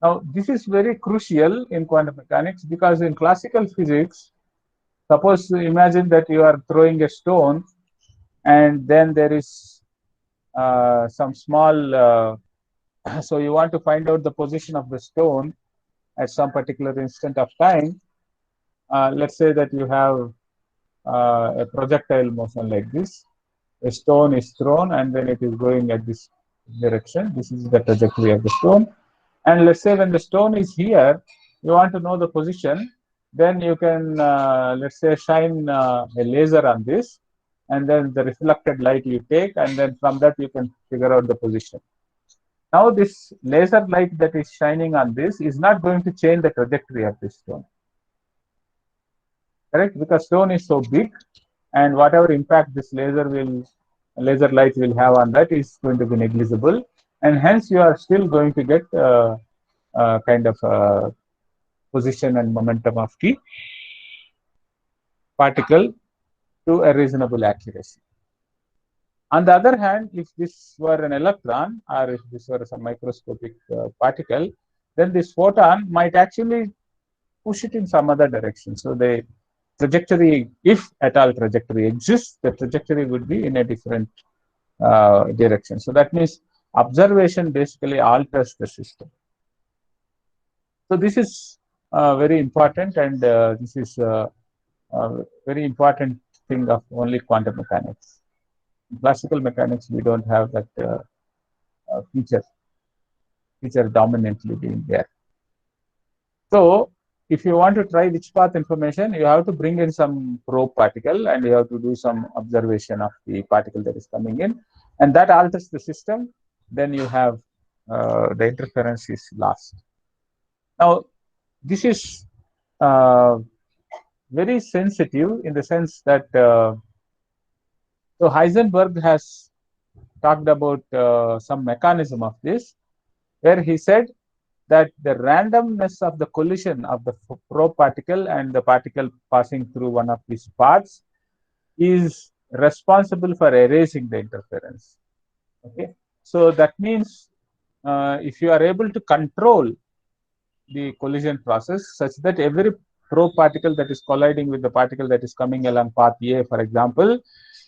now this is very crucial in quantum mechanics, because in classical physics, suppose imagine that you are throwing a stone and then there is some small so you want to find out the position of the stone at some particular instant of time. Let's say that you have a projectile motion like this. A stone is thrown and then it is going at this direction. This is the trajectory of the stone. And let's say when the stone is here, you want to know the position, then you can, let's say, shine a laser on this, and then the reflected light you take, and then from that you can figure out the position. Now this laser light that is shining on this is not going to change the trajectory of this stone, correct? Because stone is so big, and whatever impact this laser light will have on that is going to be negligible, and hence you are still going to get kind of position and momentum of the particle to a reasonable accuracy. On the other hand, if this were an electron, or if this were some microscopic particle, then this photon might actually push it in some other direction. So the trajectory, if at all trajectory exists, the trajectory would be in a different direction. So that means observation basically alters the system. So this is very important, and this is very important thing of only quantum mechanics. In classical mechanics, we don't have that feature dominantly being there. So if you want to try which path information, you have to bring in some probe particle and you have to do some observation of the particle that is coming in, and that alters the system. Then you have the interference is lost. Now this is very sensitive in the sense that so Heisenberg has talked about some mechanism of this, where he said that the randomness of the collision of the probe particle and the particle passing through one of these paths is responsible for erasing the interference. Okay, so that means if you are able to control the collision process such that every probe particle that is colliding with the particle that is coming along path A, for example,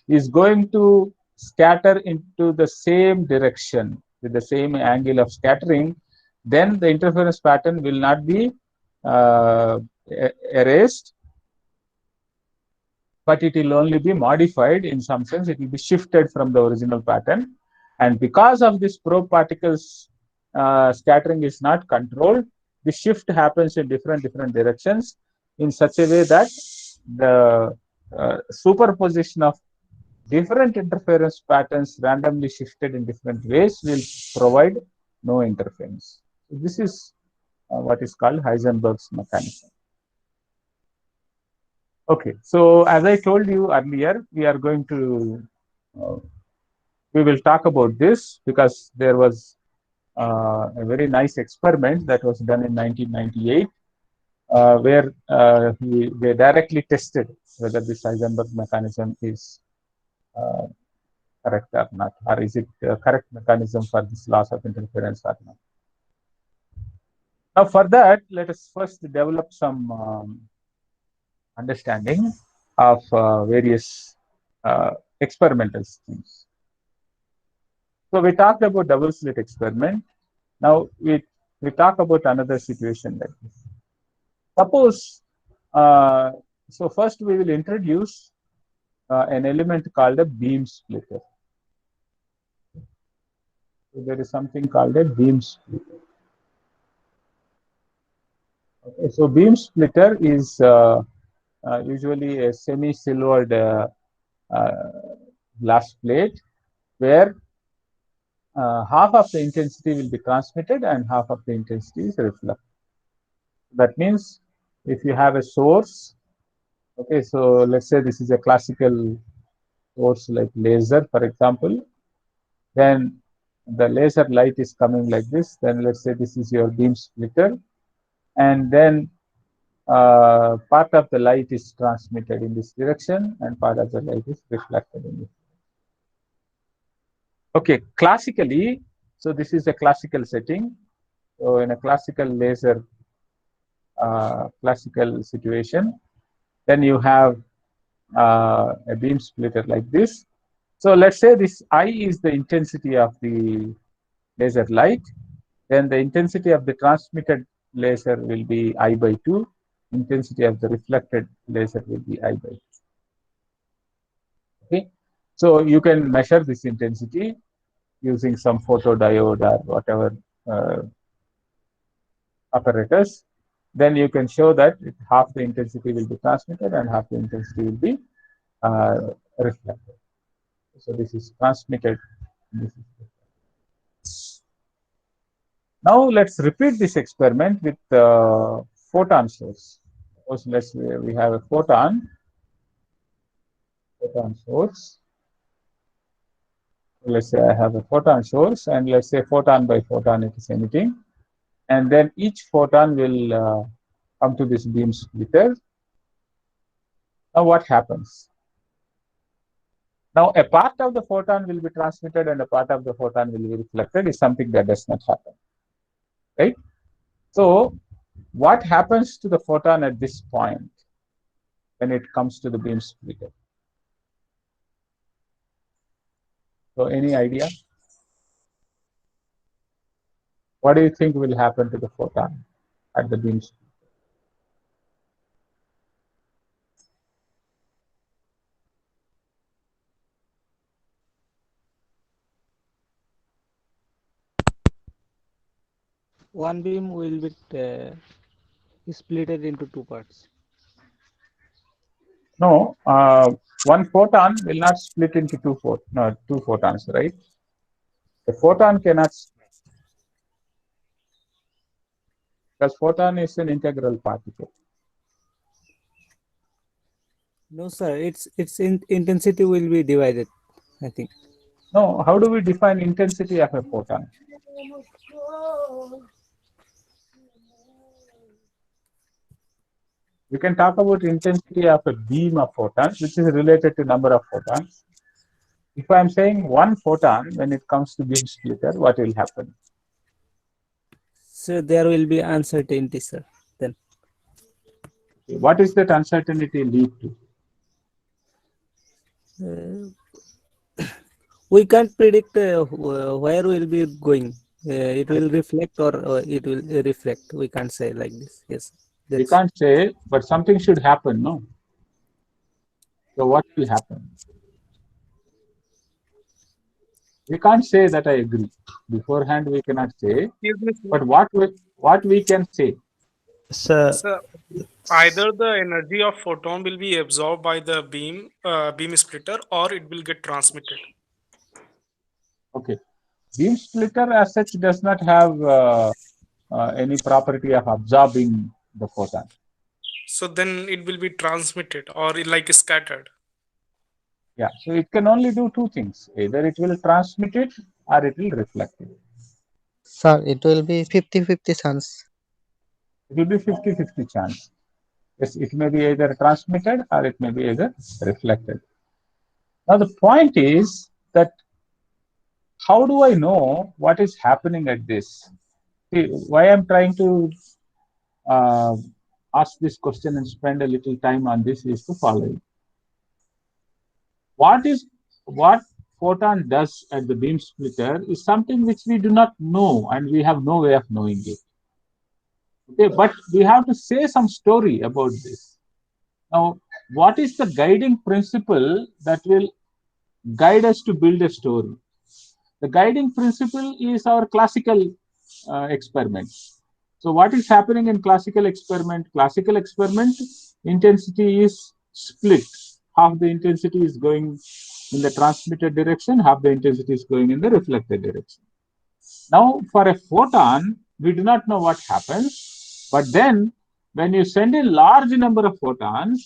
is going to scatter into the same direction with the same angle of scattering, then the interference pattern will not be erased, but it will only be modified in some sense. It will be shifted from the original pattern. And because of this probe particles scattering is not controlled, the shift happens in different directions in such a way that the superposition of different interference patterns randomly shifted in different ways will provide no interference. So this is what is called Heisenberg's mechanism. Okay, so as I told you earlier, uh, we will talk about this because there was a very nice experiment that was done in 1998 where they directly tested whether this Heisenberg mechanism is uh, correct or not, or is it a correct mechanism for this loss of interference or not. Now, for that, let us first develop some understanding of various experimental schemes. So we talked about double slit experiment. Now we talk about another situation like this. Suppose, uh, so first we will introduce an element called a beam splitter. So there is something called a beam splitter. Okay, so beam splitter is usually a semi-silvered uh, glass plate where half of the intensity will be transmitted and half of the intensity is reflected. That means if you have a source, okay, so let's say this is a classical source like laser, for example, then the laser light is coming like this, then let's say this is your beam splitter, and then part of the light is transmitted in this direction and part of the light is reflected in this. Okay, classically, so this is a classical setting. So in a classical laser classical situation, then you have a beam splitter like this. So let's say this I is the intensity of the laser light, then the intensity of the transmitted laser will be I by 2, intensity of the reflected laser will be I by 2. Okay, so you can measure this intensity using some photodiode or whatever apparatus. Then you can show that half the intensity will be transmitted and half the intensity will be reflected. So this is transmitted. This is now let's repeat this experiment with photon source. Suppose we have a photon source. Let's say I have a photon source, and let's say photon by photon it is emitting, and then each photon will come to this beam splitter. Now what happens? Now a part of the photon will be transmitted and a part of the photon will be reflected is something that does not happen, right? So what happens to the photon at this point when it comes to the beam splitter? So any idea? What do you think will happen to the photon at the beam splitter? One beam will be split into two parts. No, one photon will not split into two photons, right? The photon cannot, because photon is an integral particle. No, sir. Its intensity will be divided, I think. No, how do we define intensity of a photon? We can talk about intensity of a beam of photons, which is related to number of photons. If I'm saying one photon when it comes to beam splitter, what will happen? So there will be uncertainty, sir. Then What is that uncertainty lead to? we can't predict where we'll be going. It will reflect or it will reflect. We can't say like this. Yes, We that's can't say, but something should happen, no? So what will happen? We can't say that I agree. Beforehand, we cannot say, Excuse me, sir. but what we can say, so. So either the energy of photon will be absorbed by the beam splitter, or it will get transmitted. okay, beam splitter as such does not have any property of absorbing the photon. So then it will be transmitted or like scattered. Yeah, so it can only do two things. Either it will transmit it or it will reflect it. Sir, it will be 50-50 chance. It will be 50-50 chance. Yes, it may be either transmitted or it may be either reflected. Now the point is that how do I know what is happening at this? See, why I'm trying to uh, ask this question and spend a little time on this is to follow it. What photon does at the beam splitter is something which we do not know and we have no way of knowing it. Okay, but we have to say some story about this. Now, what is the guiding principle that will guide us to build a story? The guiding principle is our classical experiment. So, what is happening in classical experiment? Classical experiment intensity is split. Half the intensity is going in the transmitted direction, half the intensity is going in the reflected direction. Now, for a photon, we do not know what happens, but then when you send a large number of photons,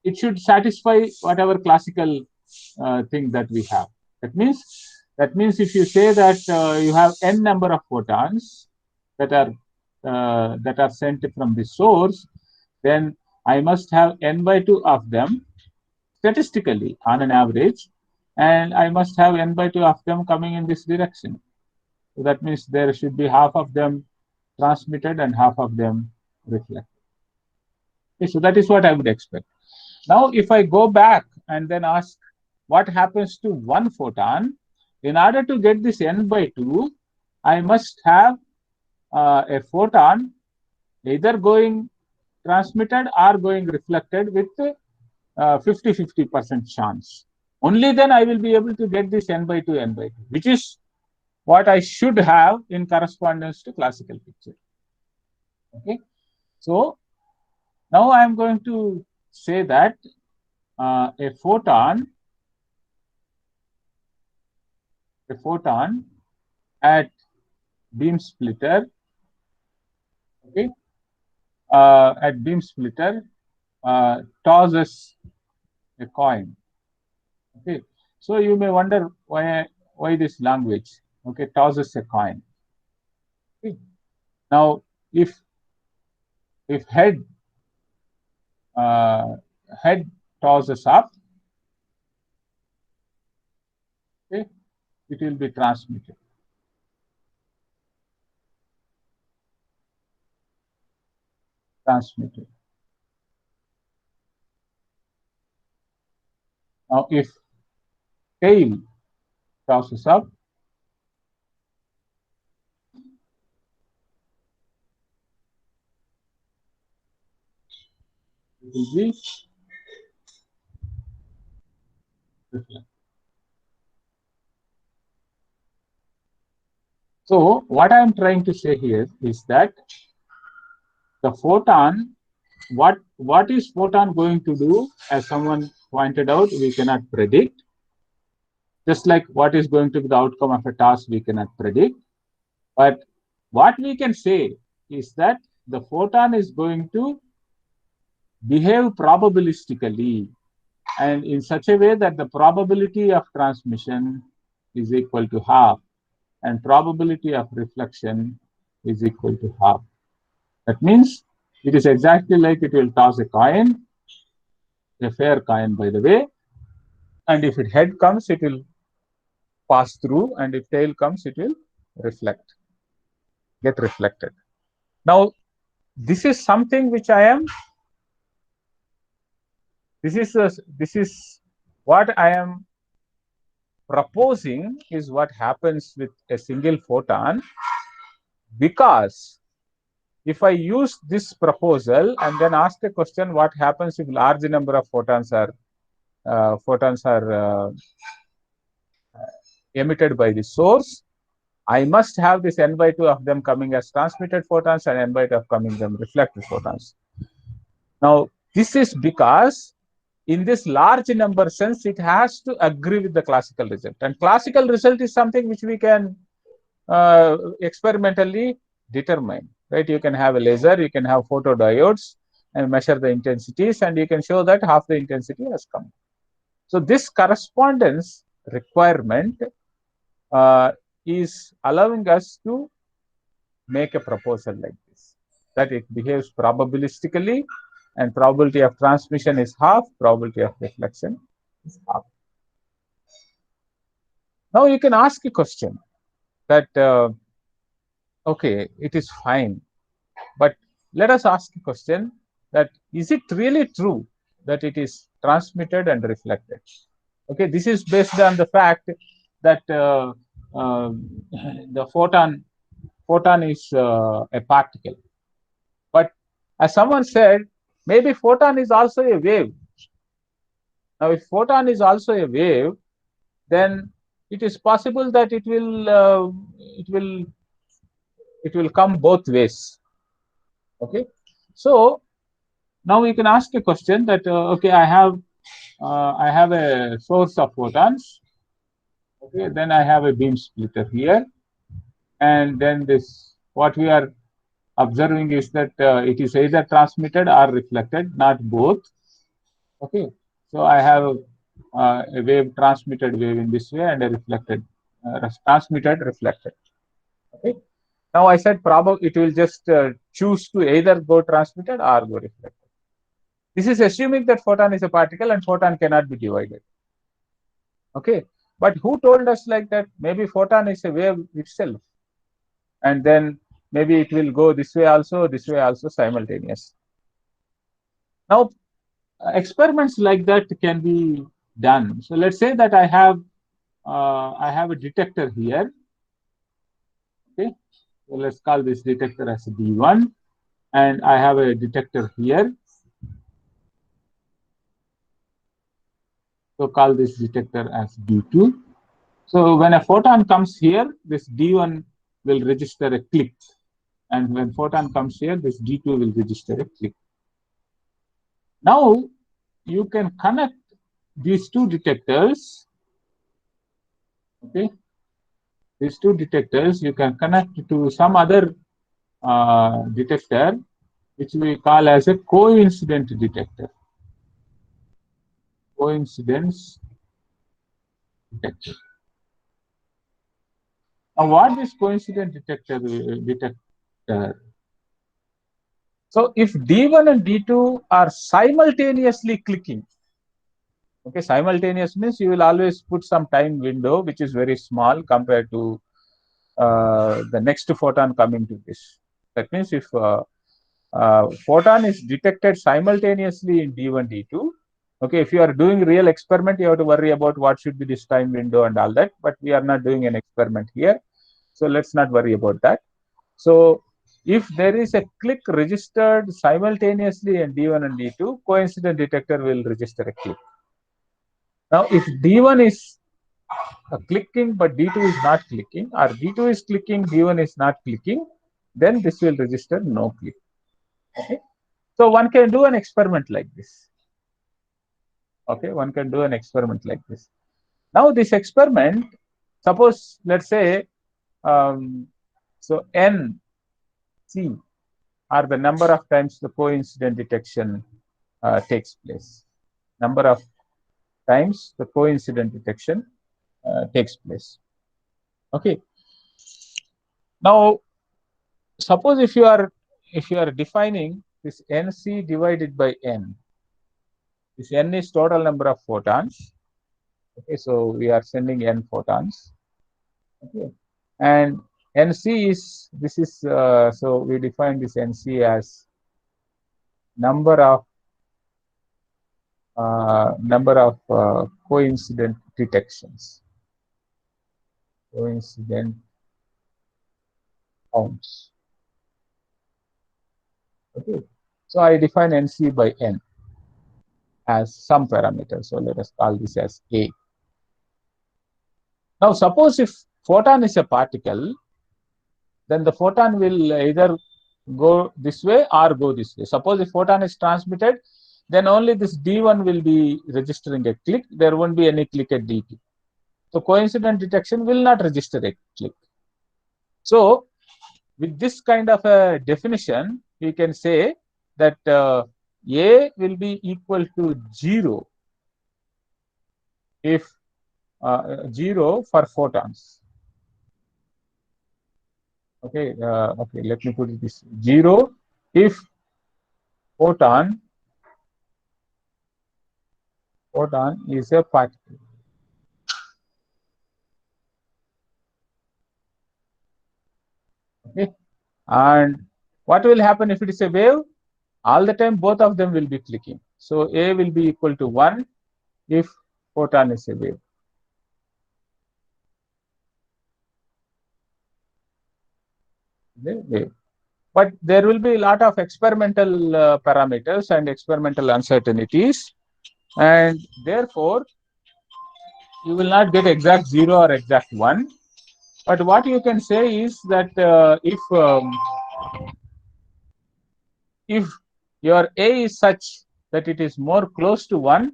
it should satisfy whatever classical thing that we have. That means if you say that you have n number of photons that are sent from the source, then I must have n by 2 of them statistically on an average, and I must have n by 2 of them coming in this direction. So that means there should be half of them transmitted and half of them reflected. Okay, so that is what I would expect. Now, if I go back and then ask what happens to one photon, in order to get this n by 2, I must have a photon either going transmitted or going reflected with 50-50% chance. Only then I will be able to get this n by 2, which is what I should have in correspondence to classical picture. Okay, so now I am going to say that a photon at beam splitter, okay, at beam splitter tosses a coin. Okay, so you may wonder why this language. Okay, tosses a coin. Okay. Now, if head tosses up, okay, it will be transmitted. Transmitted. Now, if tail tosses up, it will be reflected. So, what I am trying to say here is that the photon, what is photon going to do? As someone pointed out, we cannot predict. Just like what is going to be the outcome of a task, we cannot predict. But what we can say is that the photon is going to behave probabilistically and in such a way that the probability of transmission is equal to half and probability of reflection is equal to half. That means It is exactly like it will toss a coin, a fair coin, by the way, and if it head comes, it will pass through, and if tail comes, it will reflect, get reflected. Now, this is something which I am. This is what I am proposing is what happens with a single photon, because if I use this proposal and then ask the question, what happens if large number of photons are emitted by the source, I must have this n by 2 of them coming as transmitted photons and n by 2 of coming them reflected photons. Now, this is because in this large number sense, it has to agree with the classical result. And classical result is something which we can experimentally determine, right? You can have a laser, you can have photodiodes and measure the intensities, and you can show that half the intensity has come. So this correspondence requirement is allowing us to make a proposal like this, that it behaves probabilistically, and probability of transmission is half, probability of reflection is half. Now you can ask a question that, okay, it is fine, but let us ask a question that, is it really true that it is transmitted and reflected? Okay, this is based on the fact that the photon is a particle. But as someone said, maybe photon is also a wave. Now, if photon is also a wave, then it is possible that it will come both ways. Okay, so now you can ask a question that, okay, I have a source of photons. Okay, then I have a beam splitter here, and then this, what we are observing is that it is either transmitted or reflected, not both. Okay, so I have a wave, transmitted wave in this way, and a reflected, transmitted, reflected. Okay, now I said probably it will just choose to either go transmitted or go reflected. This is assuming that photon is a particle and photon cannot be divided. Okay, but who told us like that? Maybe photon is a wave itself, and then maybe it will go this way also simultaneous. Now, experiments like that can be done. So let's say that I have a detector here. Okay, so let's call this detector as D1, and I have a detector here. So call this detector as D2. So when a photon comes here, this D1 will register a click, and when photon comes here, this D2 will register a click. Now you can connect these two detectors. Okay, these two detectors you can connect to some other detector, which we call as a coincident detector. Coincidence detector. Now, what is coincident detector? So, if D1 and D2 are simultaneously clicking, okay, simultaneous means you will always put some time window which is very small compared to the next photon coming to this. That means if photon is detected simultaneously in D1, D2. Okay, if you are doing real experiment, you have to worry about what should be this time window and all that. But we are not doing an experiment here, so let's not worry about that. So if there is a click registered simultaneously in D1 and D2, coincident detector will register a click. Now, if D1 is clicking but D2 is not clicking, or D2 is clicking, D1 is not clicking, then this will register no click. Okay, so one can do an experiment like this. Okay, one can do an experiment like this. Now, this experiment, suppose, let's say, so N, C are the number of times the coincident detection takes place. Number of times the coincident detection takes place. Okay. Now, suppose if you are defining this NC divided by N. This N is total number of photons. Okay, so we are sending N photons. Okay, and NC is, this is, so we define this NC as number of coincident detections, coincident counts. Okay, so I define NC by N as some parameter. So let us call this as A. Now, suppose if photon is a particle, then the photon will either go this way or go this way. Suppose if photon is transmitted, then only this D1 will be registering a click. There won't be any click at D2. So coincident detection will not register a click. So with this kind of a definition, we can say that A will be equal to 0 if 0 for photons. Okay, okay, let me put it this 0 if photon is a particle. Okay, and what will happen if it is a wave? All the time both of them will be clicking. So A will be equal to 1 if photon is a wave. Wave. But there will be a lot of experimental parameters and experimental uncertainties, and therefore you will not get exact 0 or exact 1. But what you can say is that if your A is such that it is more close to 1,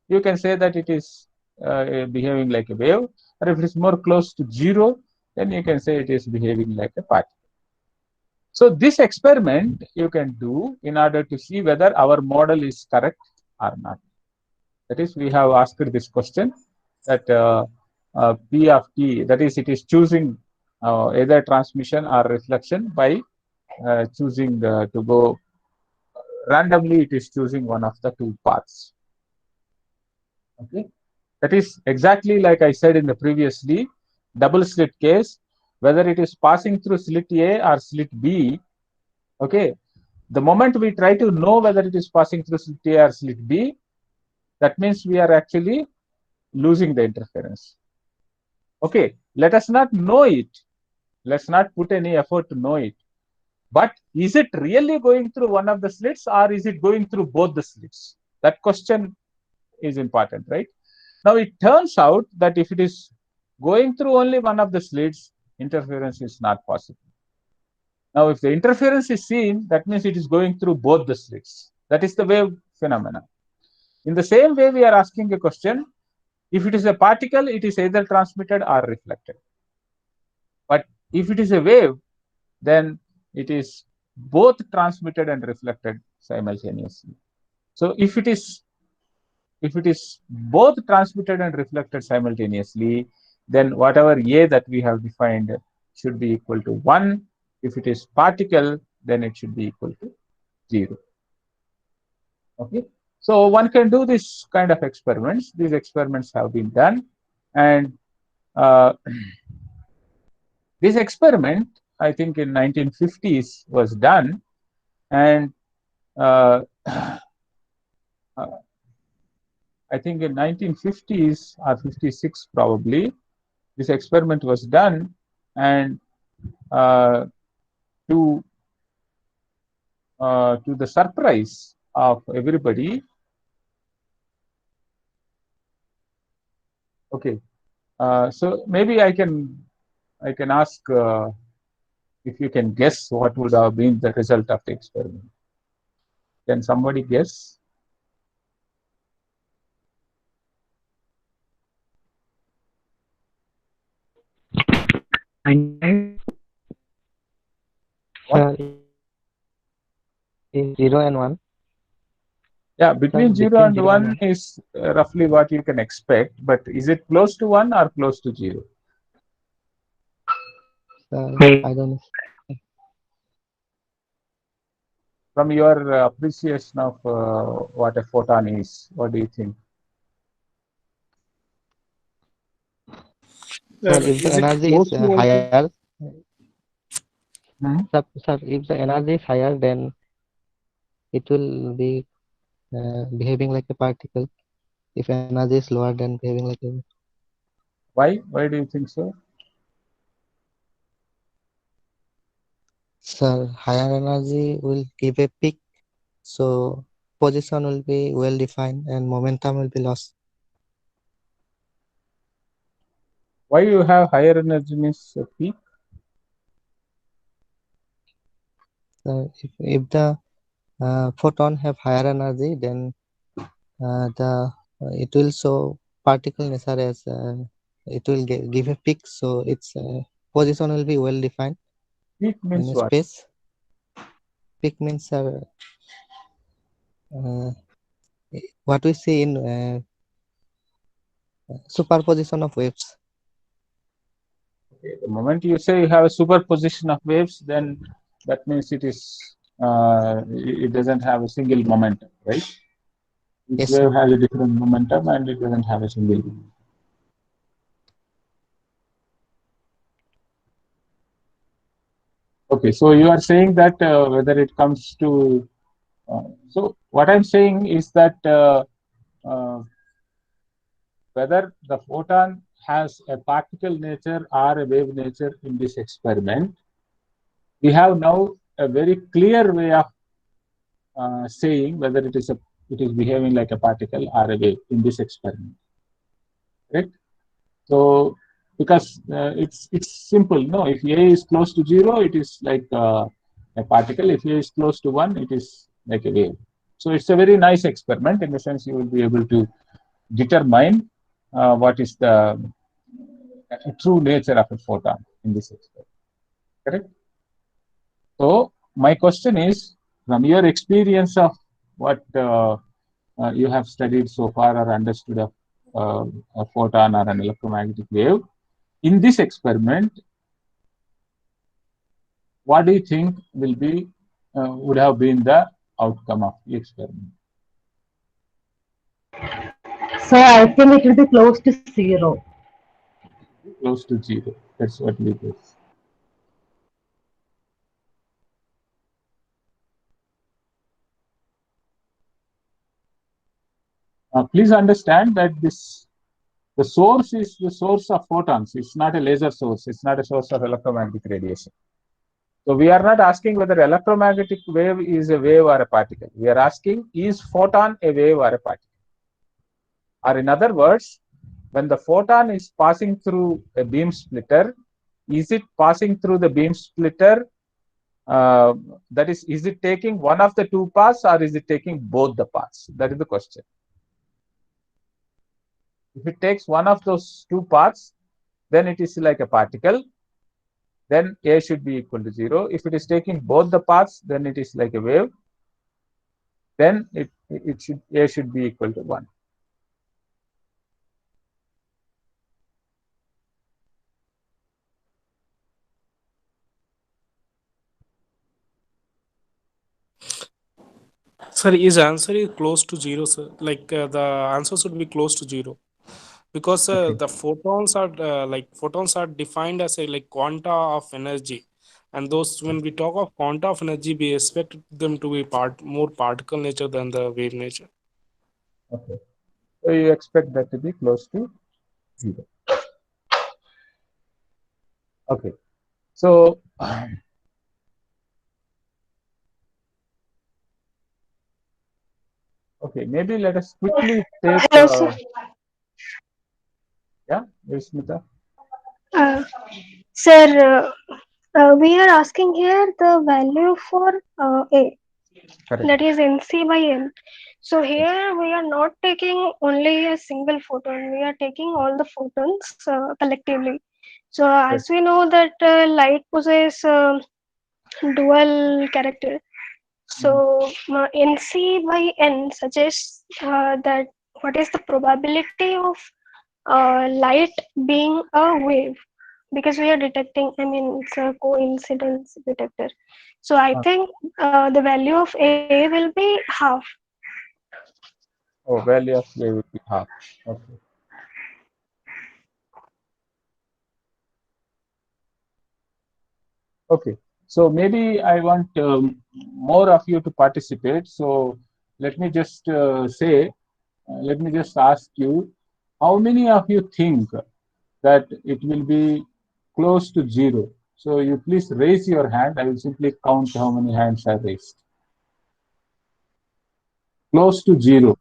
you can say that it is behaving like a wave. Or if it is more close to 0, then you can say it is behaving like a particle. So this experiment you can do in order to see whether our model is correct or not. That is, we have asked this question that P of T, that is, it is choosing either transmission or reflection by choosing to go randomly, it is choosing one of the two paths. Okay, that is exactly like I said in the previously double slit case, whether it is passing through slit A or slit B. Okay, the moment we try to know whether it is passing through slit A or slit B, that means we are actually losing the interference. Okay, let us not know it. Let's not put any effort to know it. But is it really going through one of the slits or is it going through both the slits? That question is important, right? Now, it turns out that if it is going through only one of the slits, interference is not possible. Now, if the interference is seen, that means it is going through both the slits. That is the wave phenomena. In the same way, we are asking a question, if it is a particle, it is either transmitted or reflected. But if it is a wave, then it is both transmitted and reflected simultaneously. So if it is both transmitted and reflected simultaneously, then whatever A that we have defined should be equal to 1. If it is particle, then it should be equal to 0. Okay, so one can do this kind of experiments. These experiments have been done, and this experiment, I think in 1950s, was done, and I think in 1950s or 56 probably, this experiment was done, and to the surprise of everybody, okay, so maybe I can ask if you can guess what would have been the result of the experiment. Can somebody guess? What? Is 0 and 1. Yeah, between 0 and 1 is roughly what you can expect, but is it close to 1 or close to 0? I don't know. From your appreciation of what a photon is, what do you think? Sir, if the Is it energy is close to one? higher, Hmm? sir, if the energy is higher, then it will be behaving like a particle. If energy is lower, then behaving like a wave. Why? Why do you think so? Sir, higher energy will give a peak, so position will be well defined and momentum will be lost. Why you have higher energy means peak? If the photon have higher energy, then it will show particle nature as it will give a peak, so its position will be well defined Peak in means a what? space. Peak means uh, what we see in superposition of waves. Okay. The moment you say you have a superposition of waves, then that means it doesn't have a single momentum, right? Each Yes, sir. wave has a different momentum and it doesn't have a single momentum. Okay, so you are saying that whether it comes to so what I'm saying is that uh, whether the photon has a particle nature or a wave nature in this experiment, we have now a very clear way of saying whether it is behaving like a particle or a wave in this experiment, right? So because it's simple, no? If A is close to zero, it is like a particle. If A is close to one, it is like a wave. So it's a very nice experiment in the sense you will be able to determine what is the true nature of a photon in this experiment. Correct? So my question is, from your experience of what you have studied so far or understood of a photon or an electromagnetic wave, in this experiment, what do you think would have been the outcome of the experiment? So I think it will be close to zero. Close to zero. That's what it is. Please understand that the source is the source of photons. It's not a laser source. It's not a source of electromagnetic radiation. So we are not asking whether electromagnetic wave is a wave or a particle. We are asking, is photon a wave or a particle? Or in other words, when the photon is passing through a beam splitter, is it passing through the beam splitter? That is it taking one of the two paths or is it taking both the paths? That is the question. If it takes one of those two paths, then it is like a particle. Then A should be equal to zero. If it is taking both the paths, then it is like a wave. Then A should be equal to 1. Sir, his answer is close to zero, sir. Like the answer should be close to zero because Okay. the photons are defined as a like quanta of energy, and those when we talk of quanta of energy, we expect them to be more particle nature than the wave nature. Okay. So you expect that to be close to 0. Okay. So okay, maybe let us quickly take Hello, sir. yeah, Smita. Uh, Sir, we are asking here the value for A, Correct. that is NC by N. So here we are not taking only a single photon, we are taking all the photons collectively. So as Correct. we know that light possesses dual character. So NC by N suggests that what is the probability of light being a wave. because we are detecting, I mean, it's a coincidence detector. So I think the value of A will be half. Oh, value of A would be half. Okay. Okay. So maybe I want more of you to participate. So let me just let me just ask you, how many of you think that it will be close to zero? So you please raise your hand. I will simply count how many hands are raised. Close to zero.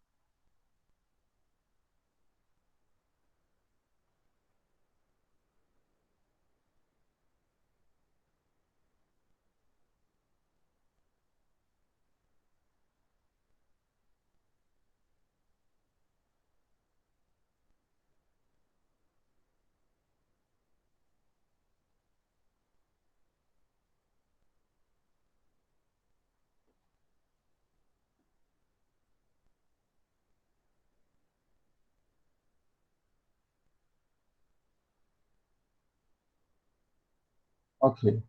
Okay.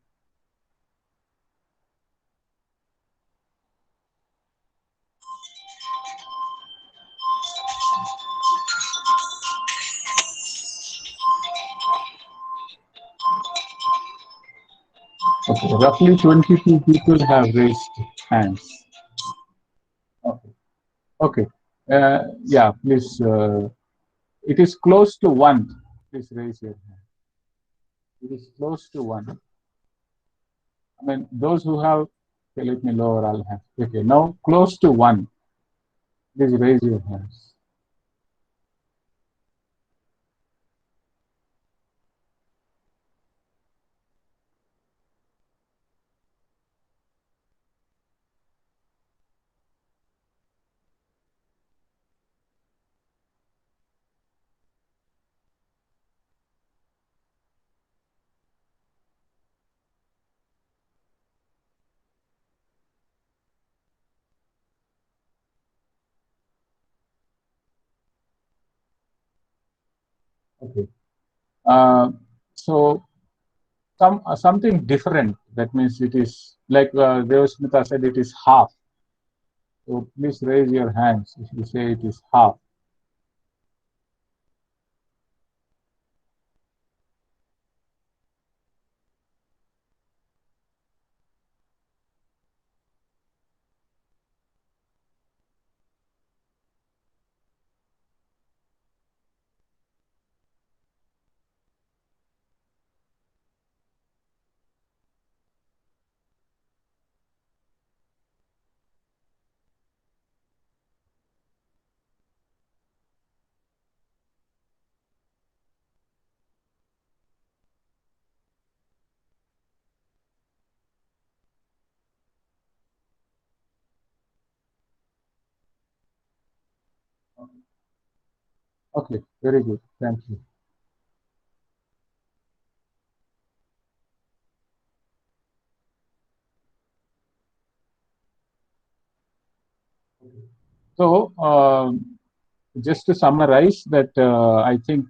Okay. Roughly 22 people have raised hands. Okay. Okay. Yeah, please. It is close to one. Please raise your hand. It is close to one. I mean, those who have, okay, let me lower all hands. Okay, now close to one. Please raise your hands. Okay. Uh, so something different. That means it is like Devasmita said. It is half. So please raise your hands if you say it is half. Okay, very good. Thank you. So just to summarize that, I think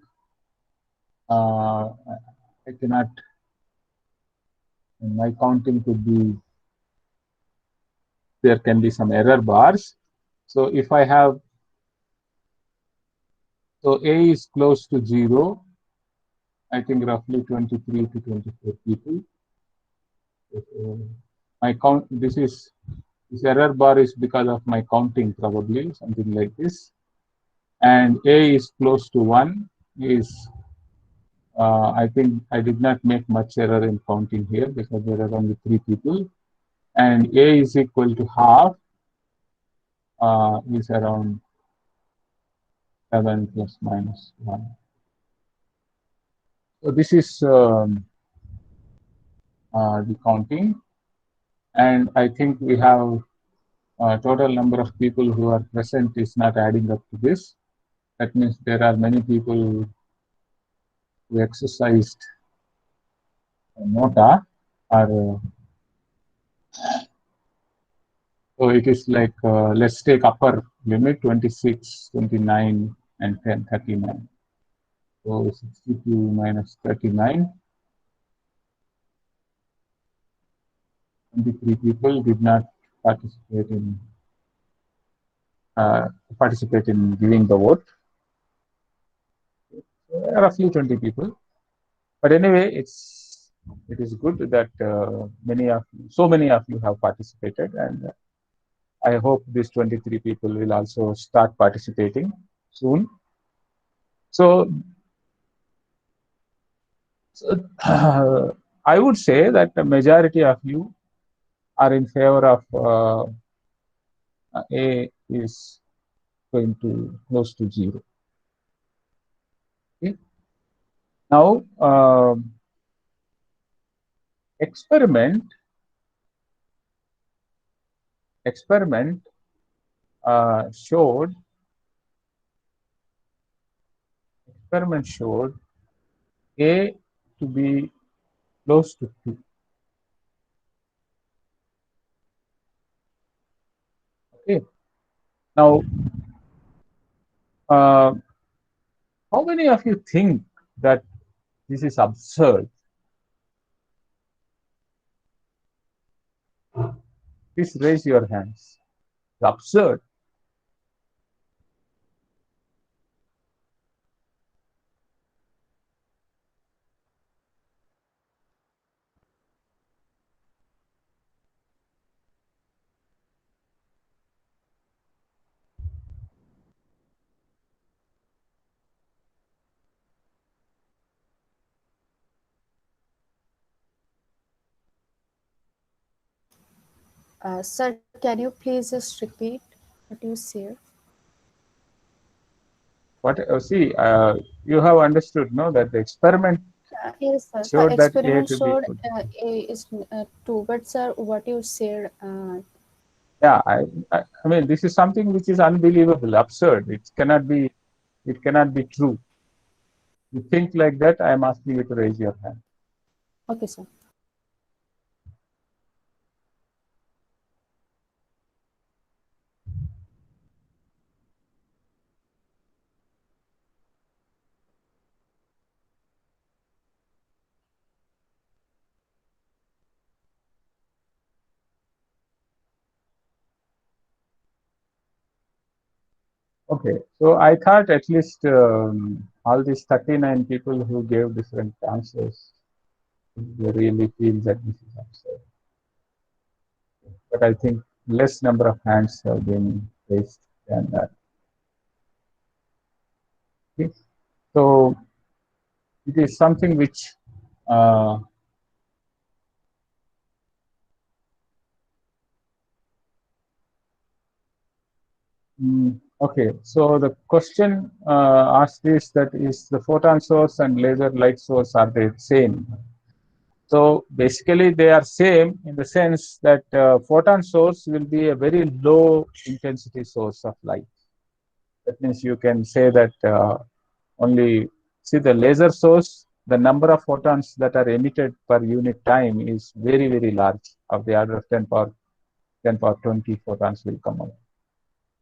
I cannot. My counting could be, there can be some error bars. So if I have, so A is close to zero, I think roughly 23 to 24 people. My count, this error bar is because of my counting, probably something like this. And A is close to 1 is, I think I did not make much error in counting here because there are only 3 people. And A is equal to half is around 7 plus minus 1. So this is the counting. And I think we have total number of people who are present is not adding up to this. That means there are many people who exercised nota, or so it is like, let's take upper limit 26, 29, and 10, 39. So 62 minus 39. 23 people did not participate in giving the vote. Roughly 20 people. But anyway, it is good that so many of you have participated, and I hope these 23 people will also start participating soon. So, I would say that the majority of you are in favor of A is going to close to 0. Okay. Now, experiment showed A to be close to 2. Okay. Now, how many of you think that this is absurd? Please raise your hands. It's absurd. Sir, can you please just repeat what you said? What? See, you have understood, no, that the experiment Yes, sir. The showed that A experiment to be showed equal. A is 2, but sir, what you said, Yeah, I mean, this is something which is unbelievable, absurd. It cannot be true. You think like that, I am asking you to raise your hand. okay, sir. Okay, so I thought at least all these 39 people who gave different answers, they really feel that this is absurd. But I think less number of hands have been raised than that. Okay. So it is something which uh, okay, so the question asked is that is the photon source and laser light source, are they same? So basically they are same in the sense that photon source will be a very low intensity source of light. That means you can say that only see the laser source, the number of photons that are emitted per unit time is very, very large, of the order of 10 power 20 photons will come out.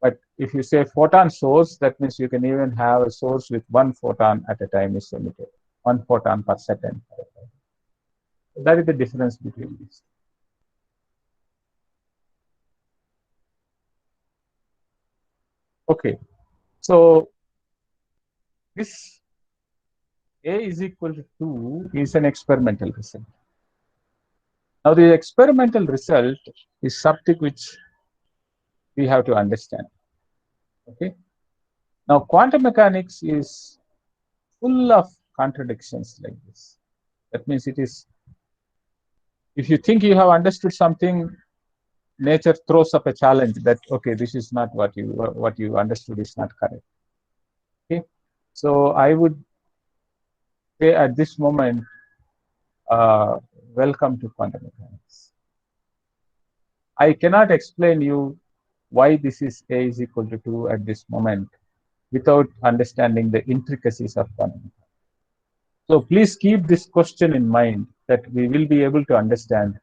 But if you say photon source, that means you can even have a source with 1 photon at a time is emitted, 1 photon per second. That is the difference between these. Okay, so this A is equal to 2 is an experimental result. Now the experimental result is something which we have to understand. Okay. Now quantum mechanics is full of contradictions like this. That means it is, if you think you have understood something, nature throws up a challenge that okay, this is not what you understood is not correct. Okay. So I would say at this moment, welcome to quantum mechanics. I cannot explain you why this is A is equal to 2 at this moment without understanding the intricacies of quantum mechanics. So please keep this question in mind, that we will be able to understand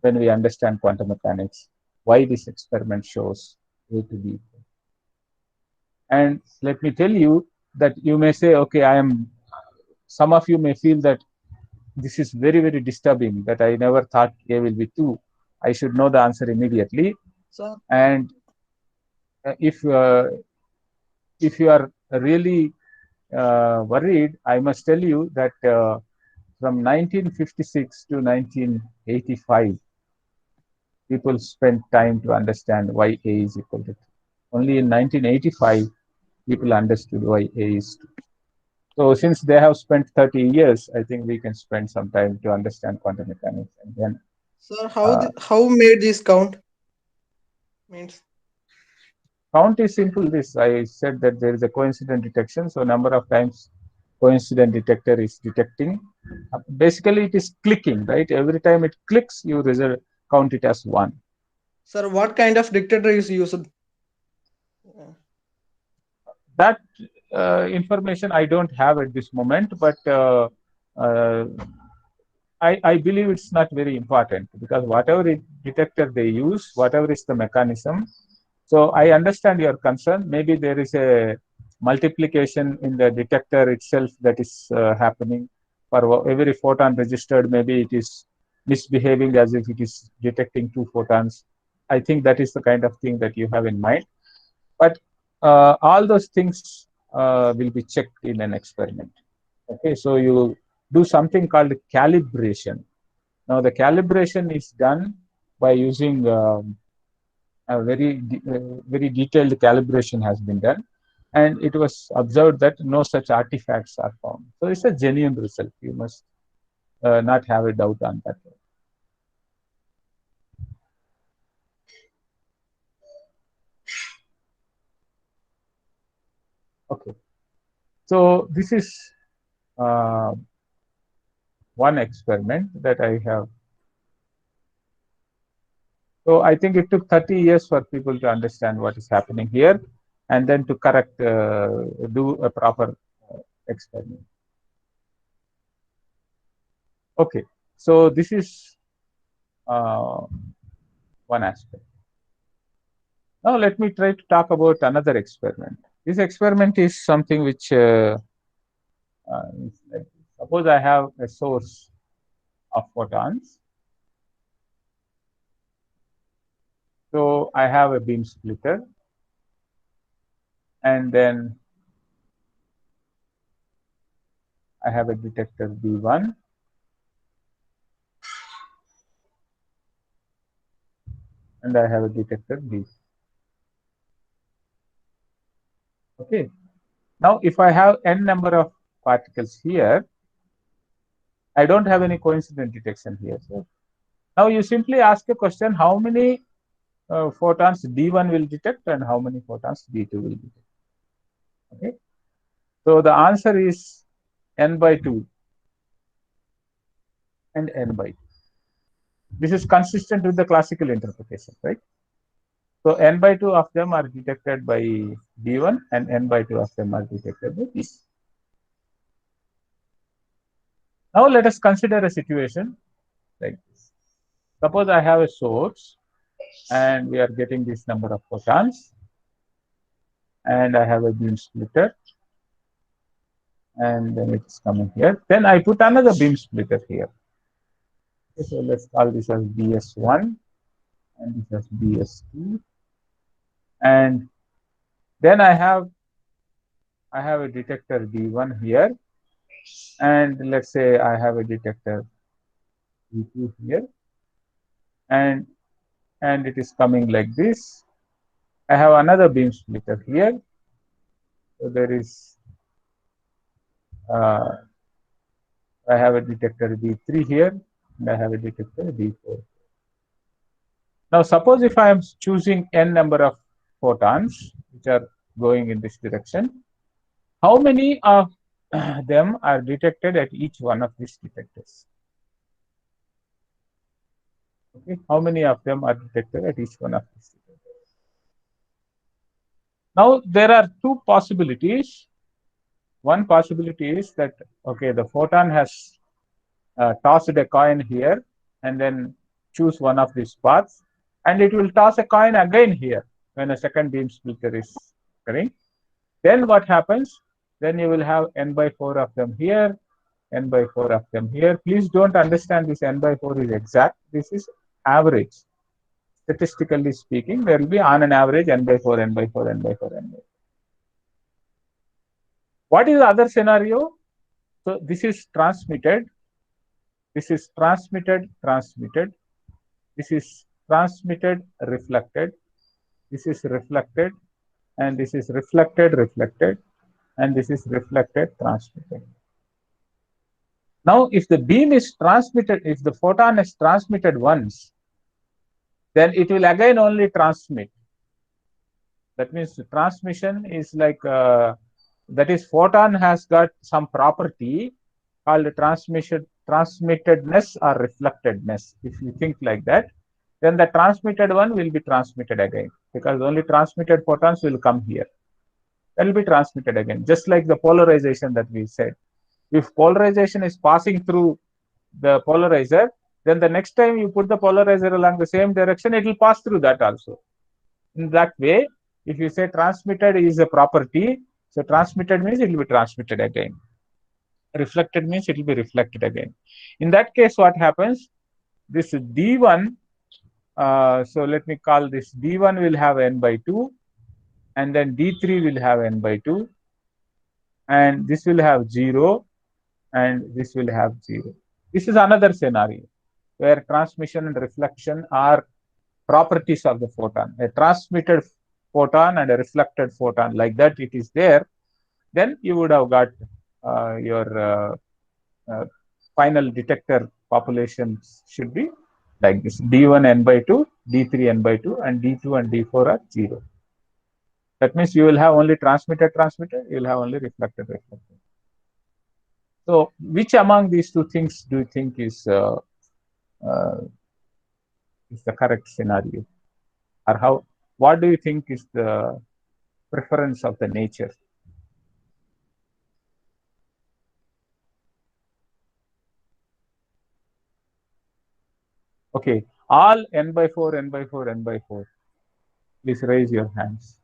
when we understand quantum mechanics why this experiment shows A to B. And let me tell you that you may say, okay, some of you may feel that this is very, very disturbing, that I never thought A will be 2. I should know the answer immediately. Sir, And if you are really worried, I must tell you that from 1956 to 1985, people spent time to understand why A is equal to 2. Only in 1985, people understood why A is 2. So since they have spent 30 years, I think we can spend some time to understand quantum mechanics. And then sir, uh, how made this count? Means count is simple. This I said that there is a coincident detection. So number of times coincident detector is detecting. Basically, it is clicking, right? Every time it clicks, you result count it as one. sir, what kind of dictator is used? That information I don't have at this moment, but uh, I believe it's not very important because whatever detector they use, whatever is the mechanism. So I understand your concern. Maybe there is a multiplication in the detector itself that is happening. For every photon registered, maybe it is misbehaving as if it is detecting two photons. I think that is the kind of thing that you have in mind. But all those things will be checked in an experiment. Okay, so you do something called calibration. Now, the calibration is done by using a very detailed calibration has been done, and it was observed that no such artifacts are found. So it's a genuine result. You must not have a doubt on that. Okay, so this is uh, one experiment that I have. So I think it took 30 years for people to understand what is happening here, and then to correct, do a proper experiment. Okay, so this is uh, one aspect. Now let me try to talk about another experiment. This experiment is something which, like, suppose I have a source of photons. So I have a beam splitter, and then I have a detector B1, and I have a detector B. Okay. Now, if I have n number of particles here, I don't have any coincident detection here. So now you simply ask a question: how many photons D1 will detect, and how many photons D2 will detect? Okay. So the answer is n by 2 and n by 2. This is consistent with the classical interpretation, right? So n by 2 of them are detected by D1, and n by 2 of them are detected by D. Now let us consider a situation like this. Suppose I have a source, and we are getting this number of photons, and I have a beam splitter, and then it's coming here. Then I put another beam splitter here. Okay, so let's call this as BS1, and this as BS2, and then I have a detector D1 here, and let's say I have a detector D2 here, and it is coming like this. I have another beam splitter here. So there is uh, I have a detector D3 here, and I have a detector D4. Now, suppose if I am choosing n number of photons which are going in this direction, how many of them are detected at each one of these detectors? Okay, how many of them are detected at each one of these detectors? Now, there are two possibilities. One possibility is that, okay, the photon has tossed a coin here, and then choose one of these paths, and it will toss a coin again here when a second beam splitter is occurring. Then what happens? Then you will have n by 4 of them here, n by 4 of them here. Please don't understand this n by 4 is exact. This is average. statistically speaking, there will be on an average n by 4, n by 4, n by 4, n by 4. What is the other scenario? So this is transmitted, this is transmitted, transmitted, this is transmitted, reflected, this is reflected, and this is reflected, reflected, and this is reflected, transmitted. Now, if the beam is transmitted, if the photon is transmitted once, then it will again only transmit. That means the transmission is like, that is, photon has got some property called transmittedness or reflectedness. If you think like that, then the transmitted one will be transmitted again, because only transmitted photons will come here. That will be transmitted again, just like the polarization that we said. If polarization is passing through the polarizer, then the next time you put the polarizer along the same direction, it will pass through that also. In that way, if you say transmitted is a property, so transmitted means it will be transmitted again. Reflected means it will be reflected again. In that case, what happens? This D1, so let me call this D1 will have n by 2, and then D3 will have n by 2, and this will have 0, and this will have 0. This is another scenario where transmission and reflection are properties of the photon. A transmitted photon and a reflected photon, like that it is there, then you would have got your final detector populations should be like this: D1 n by 2, D3 n by 2, and D2 and D4 are 0. That means you will have only transmitted, transmitted, you will have only reflected, reflected. So, which among these two things do you think is the correct scenario? Or how? What do you think is the preference of the nature? Okay, all n by 4, n by 4, n by 4. Please raise your hands.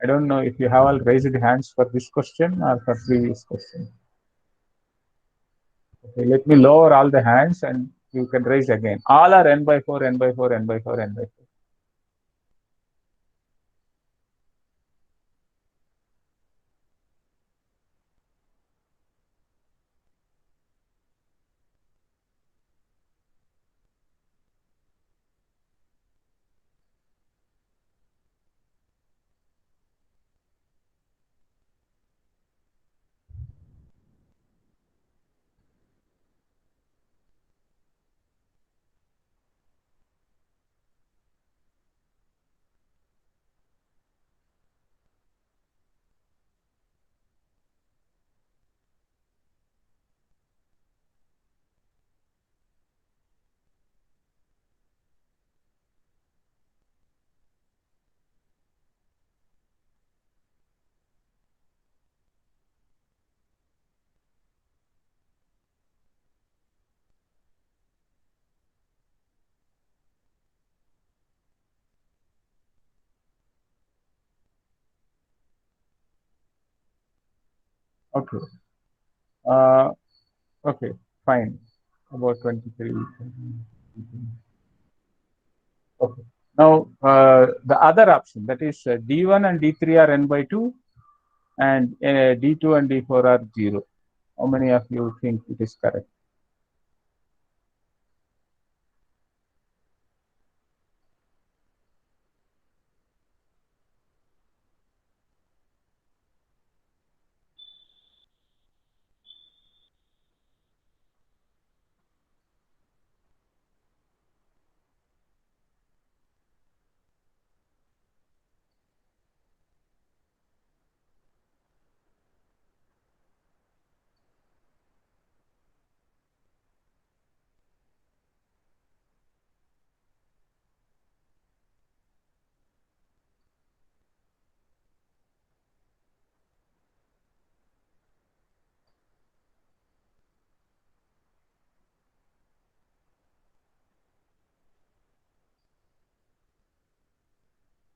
I don't know if you have all raised hands for this question or for previous question. Okay, let me lower all the hands and you can raise again. All are n by 4, n by 4, n by 4, n by 4. Okay. Okay, fine. About 23. Okay. Now, the other option, that is D1 and D3 are n by 2, and D2 and D4 are 0. How many of you think it is correct?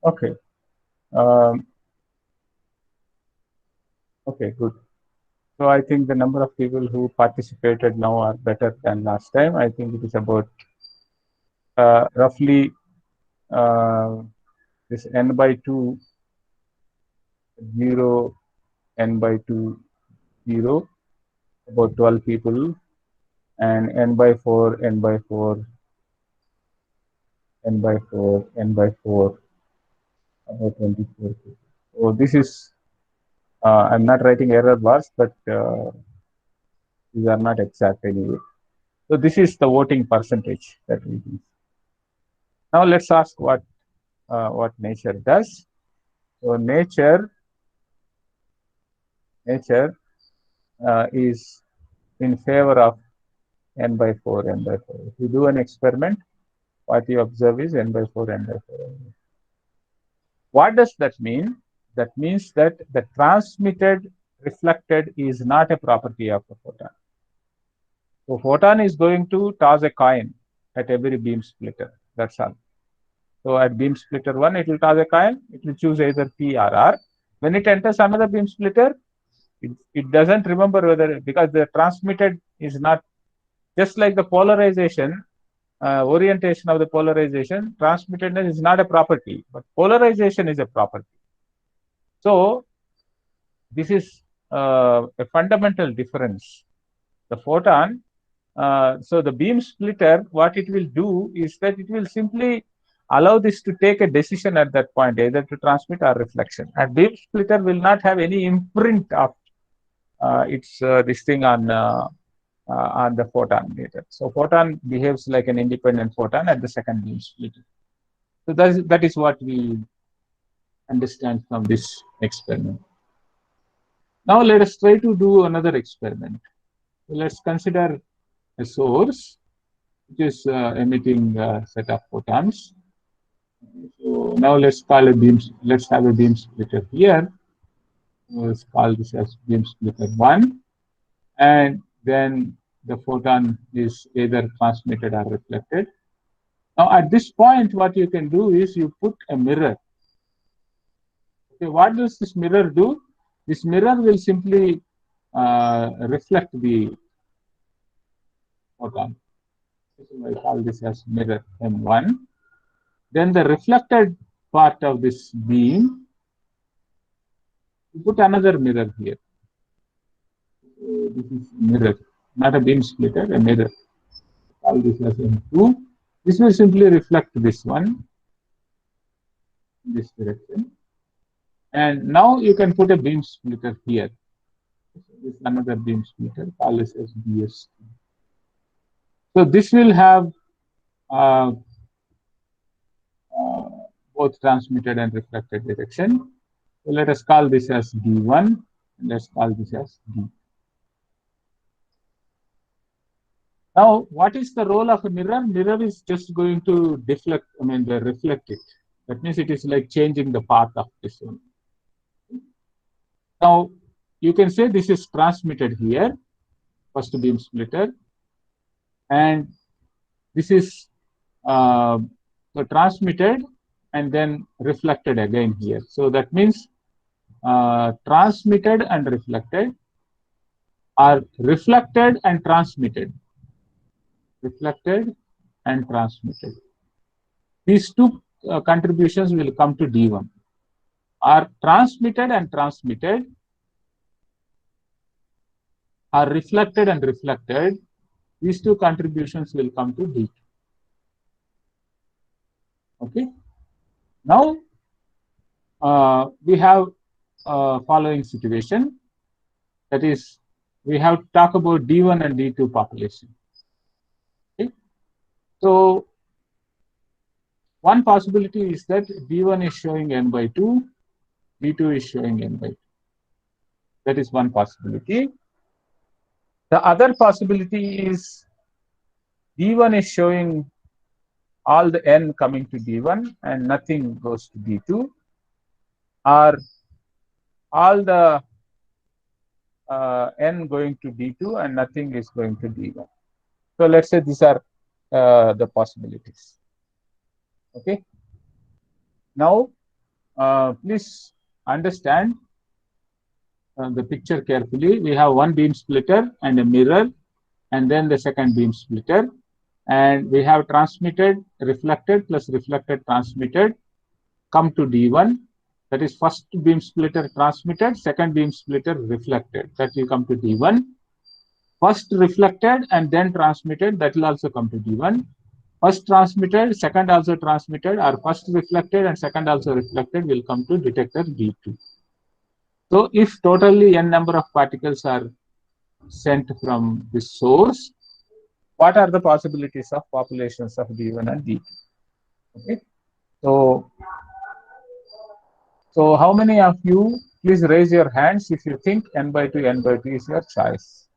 Okay. Um, okay, good. So I think the number of people who participated now are better than last time. I think it is about roughly this n by 2, 0, n by 2, 0, about 12 people, and n by 4, n by 4, n by 4, n by 4, about 24 people. So this is, I'm not writing error bars, but these are not exact anyway. So this is the voting percentage that we use. Now let's ask what nature does. So nature is in favor of n by 4, n by 4. If you do an experiment, what you observe is n by 4, n by 4. What does that mean? That means that the transmitted reflected is not a property of a photon. So photon is going to toss a coin at every beam splitter. That's all. So at beam splitter 1, it will toss a coin. It will choose either P or R. When it enters another beam splitter, it doesn't remember whether, because the transmitted is not, just like the polarization, orientation of the polarization, transmittedness is not a property, but polarization is a property. So this is a fundamental difference. The photon, so the beam splitter, what it will do is that it will simply allow this to take a decision at that point, either to transmit or reflection. And beam splitter will not have any imprint of its this thing on the photon later. So photon behaves like an independent photon at the second beam splitter. So that is what we understand from this experiment. Now let us try to do another experiment. So let's consider a source which is emitting a set of photons. So now let's call a beam. Let's have a beam splitter here. Let's call this as beam splitter 1, and then the photon is either transmitted or reflected. Now at this point, what you can do is you put a mirror. Okay, what does this mirror do? This mirror will simply reflect the photon. So I call this as mirror M1. Then the reflected part of this beam, you put another mirror here. So this is mirror, not a beam splitter, a mirror. Call this as M2. This will simply reflect this one in this direction. And now you can put a beam splitter here. This is another beam splitter, call this as BS. So this will have both transmitted and reflected direction. So let us call this as D1, and let's call this as D. Now, what is the role of a mirror? Mirror is just going to deflect, reflect it. That means it is like changing the path of this one. Now, you can say this is transmitted here, first beam splitter, and this is transmitted and then reflected again here. So that means transmitted and reflected, are reflected and transmitted. Reflected and transmitted. These two contributions will come to D1. Are transmitted and transmitted, are reflected and reflected. These two contributions will come to D2. Okay. Now we have following situation. That is, we have to talk about D1 and D2 population. Okay. So one possibility is that D1 is showing n by 2, D2 is showing n by 2. That is one possibility. The other possibility is D1 is showing all the n coming to D1 and nothing goes to D2, or all the n going to D2 and nothing is going to D1. So let's say these are the possibilities. Okay. Now, please understand the picture carefully. We have one beam splitter and a mirror, and then the second beam splitter. And we have transmitted, reflected plus reflected transmitted come to D1. That is first beam splitter transmitted, second beam splitter reflected. That will come to D1. First reflected and then transmitted, that will also come to D1. First transmitted, second also transmitted, or first reflected and second also reflected will come to detector D2. So if totally n number of particles are sent from the source, what are the possibilities of populations of D1 and D2? Okay. So how many of you, please raise your hands if you think n by 2, n by 2 is your choice.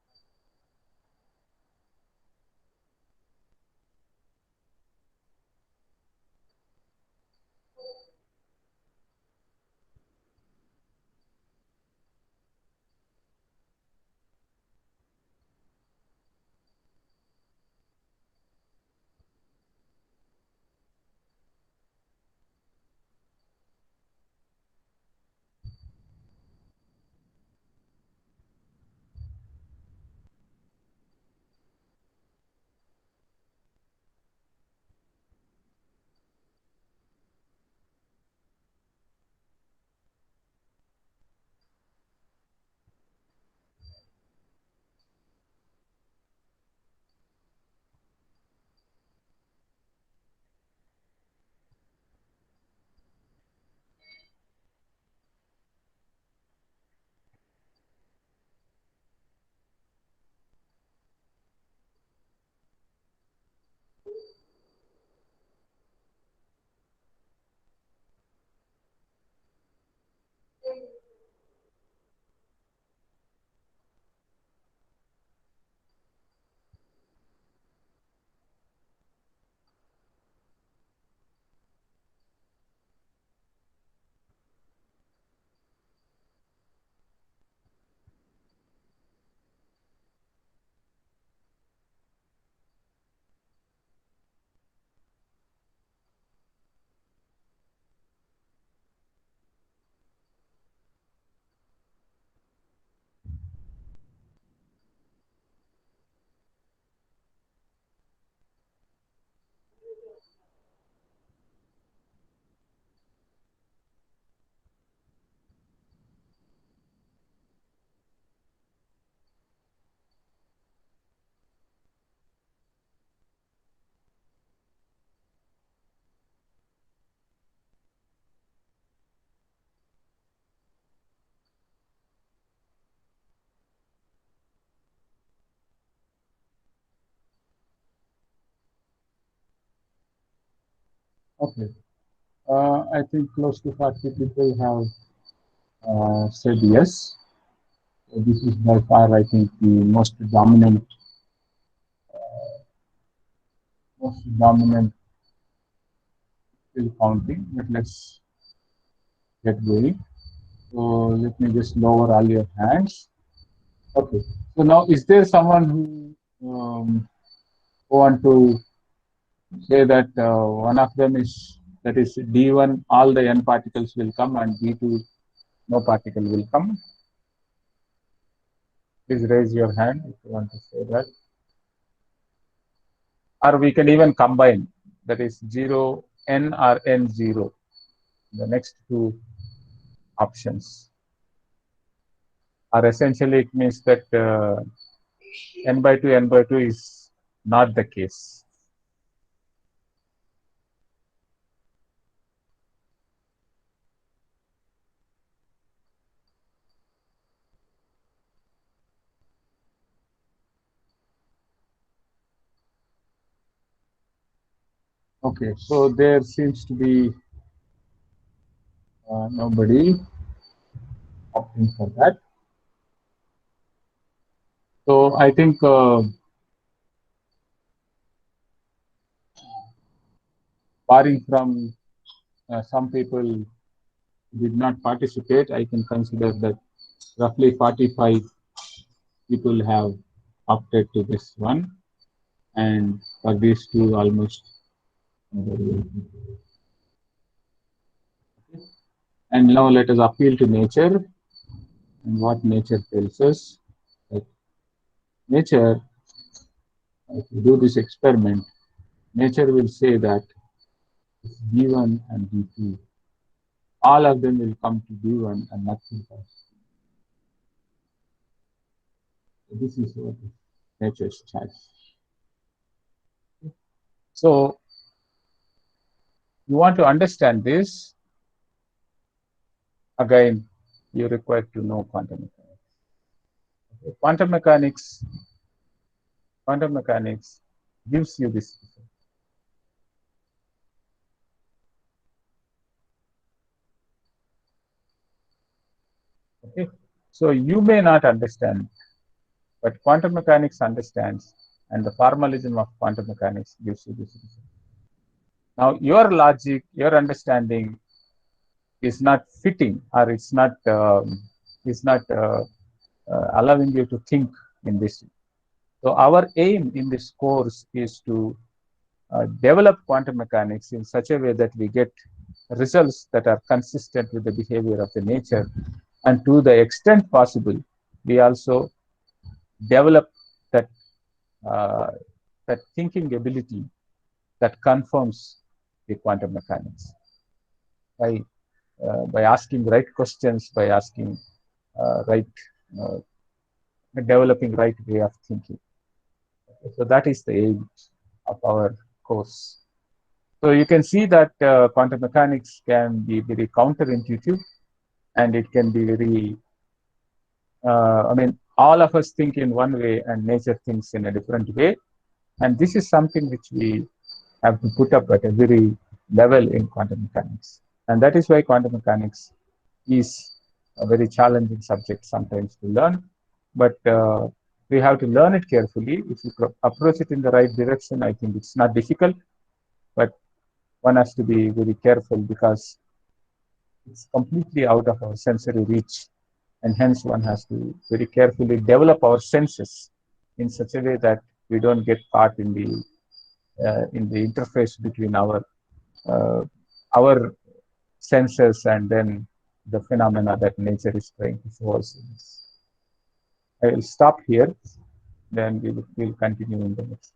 Okay. I think close to 40 people have said yes. So this is by far, I think, the most dominant still counting. But let's get going. So let me just lower all your hands. Okay. So now, is there someone who want to say that one of them is, that is D1, all the n particles will come, and D2, no particle will come? Please raise your hand if you want to say that. Or we can even combine, that is 0, n or n0, the next two options. Or essentially it means that n by 2, n by 2 is not the case. Okay, so there seems to be nobody opting for that. So I think barring from some people did not participate, I can consider that roughly 45 people have opted to this one, and for these two, almost. And now let us appeal to nature. And what nature tells us, that nature, if you do this experiment, nature will say that it's B1 and B2. All of them will come to B1 and nothing else. This is what nature's choice. So you want to understand this, again, you require to know quantum mechanics. Okay. Quantum mechanics gives you this. Okay. So you may not understand, but quantum mechanics understands, and the formalism of quantum mechanics gives you this result. Now, your logic, your understanding is not fitting, or it's not allowing you to think in this. So our aim in this course is to develop quantum mechanics in such a way that we get results that are consistent with the behavior of the nature, and to the extent possible, we also develop that uh, that thinking ability that confirms the quantum mechanics by asking right questions, by asking right, uh, developing right way of thinking. So that is the aim of our course. So you can see that quantum mechanics can be very counterintuitive, and it can be very, I mean, all of us think in one way and nature thinks in a different way. And this is something which we have to put up at every level in quantum mechanics. And that is why quantum mechanics is a very challenging subject sometimes to learn. But we have to learn it carefully. If you approach it in the right direction, I think it's not difficult, but one has to be very careful because it's completely out of our sensory reach. And hence one has to very carefully develop our senses in such a way that we don't get caught in the interface between uh, our senses and then the phenomena that nature is trying to show us. I will stop here, then we'll continue in the next.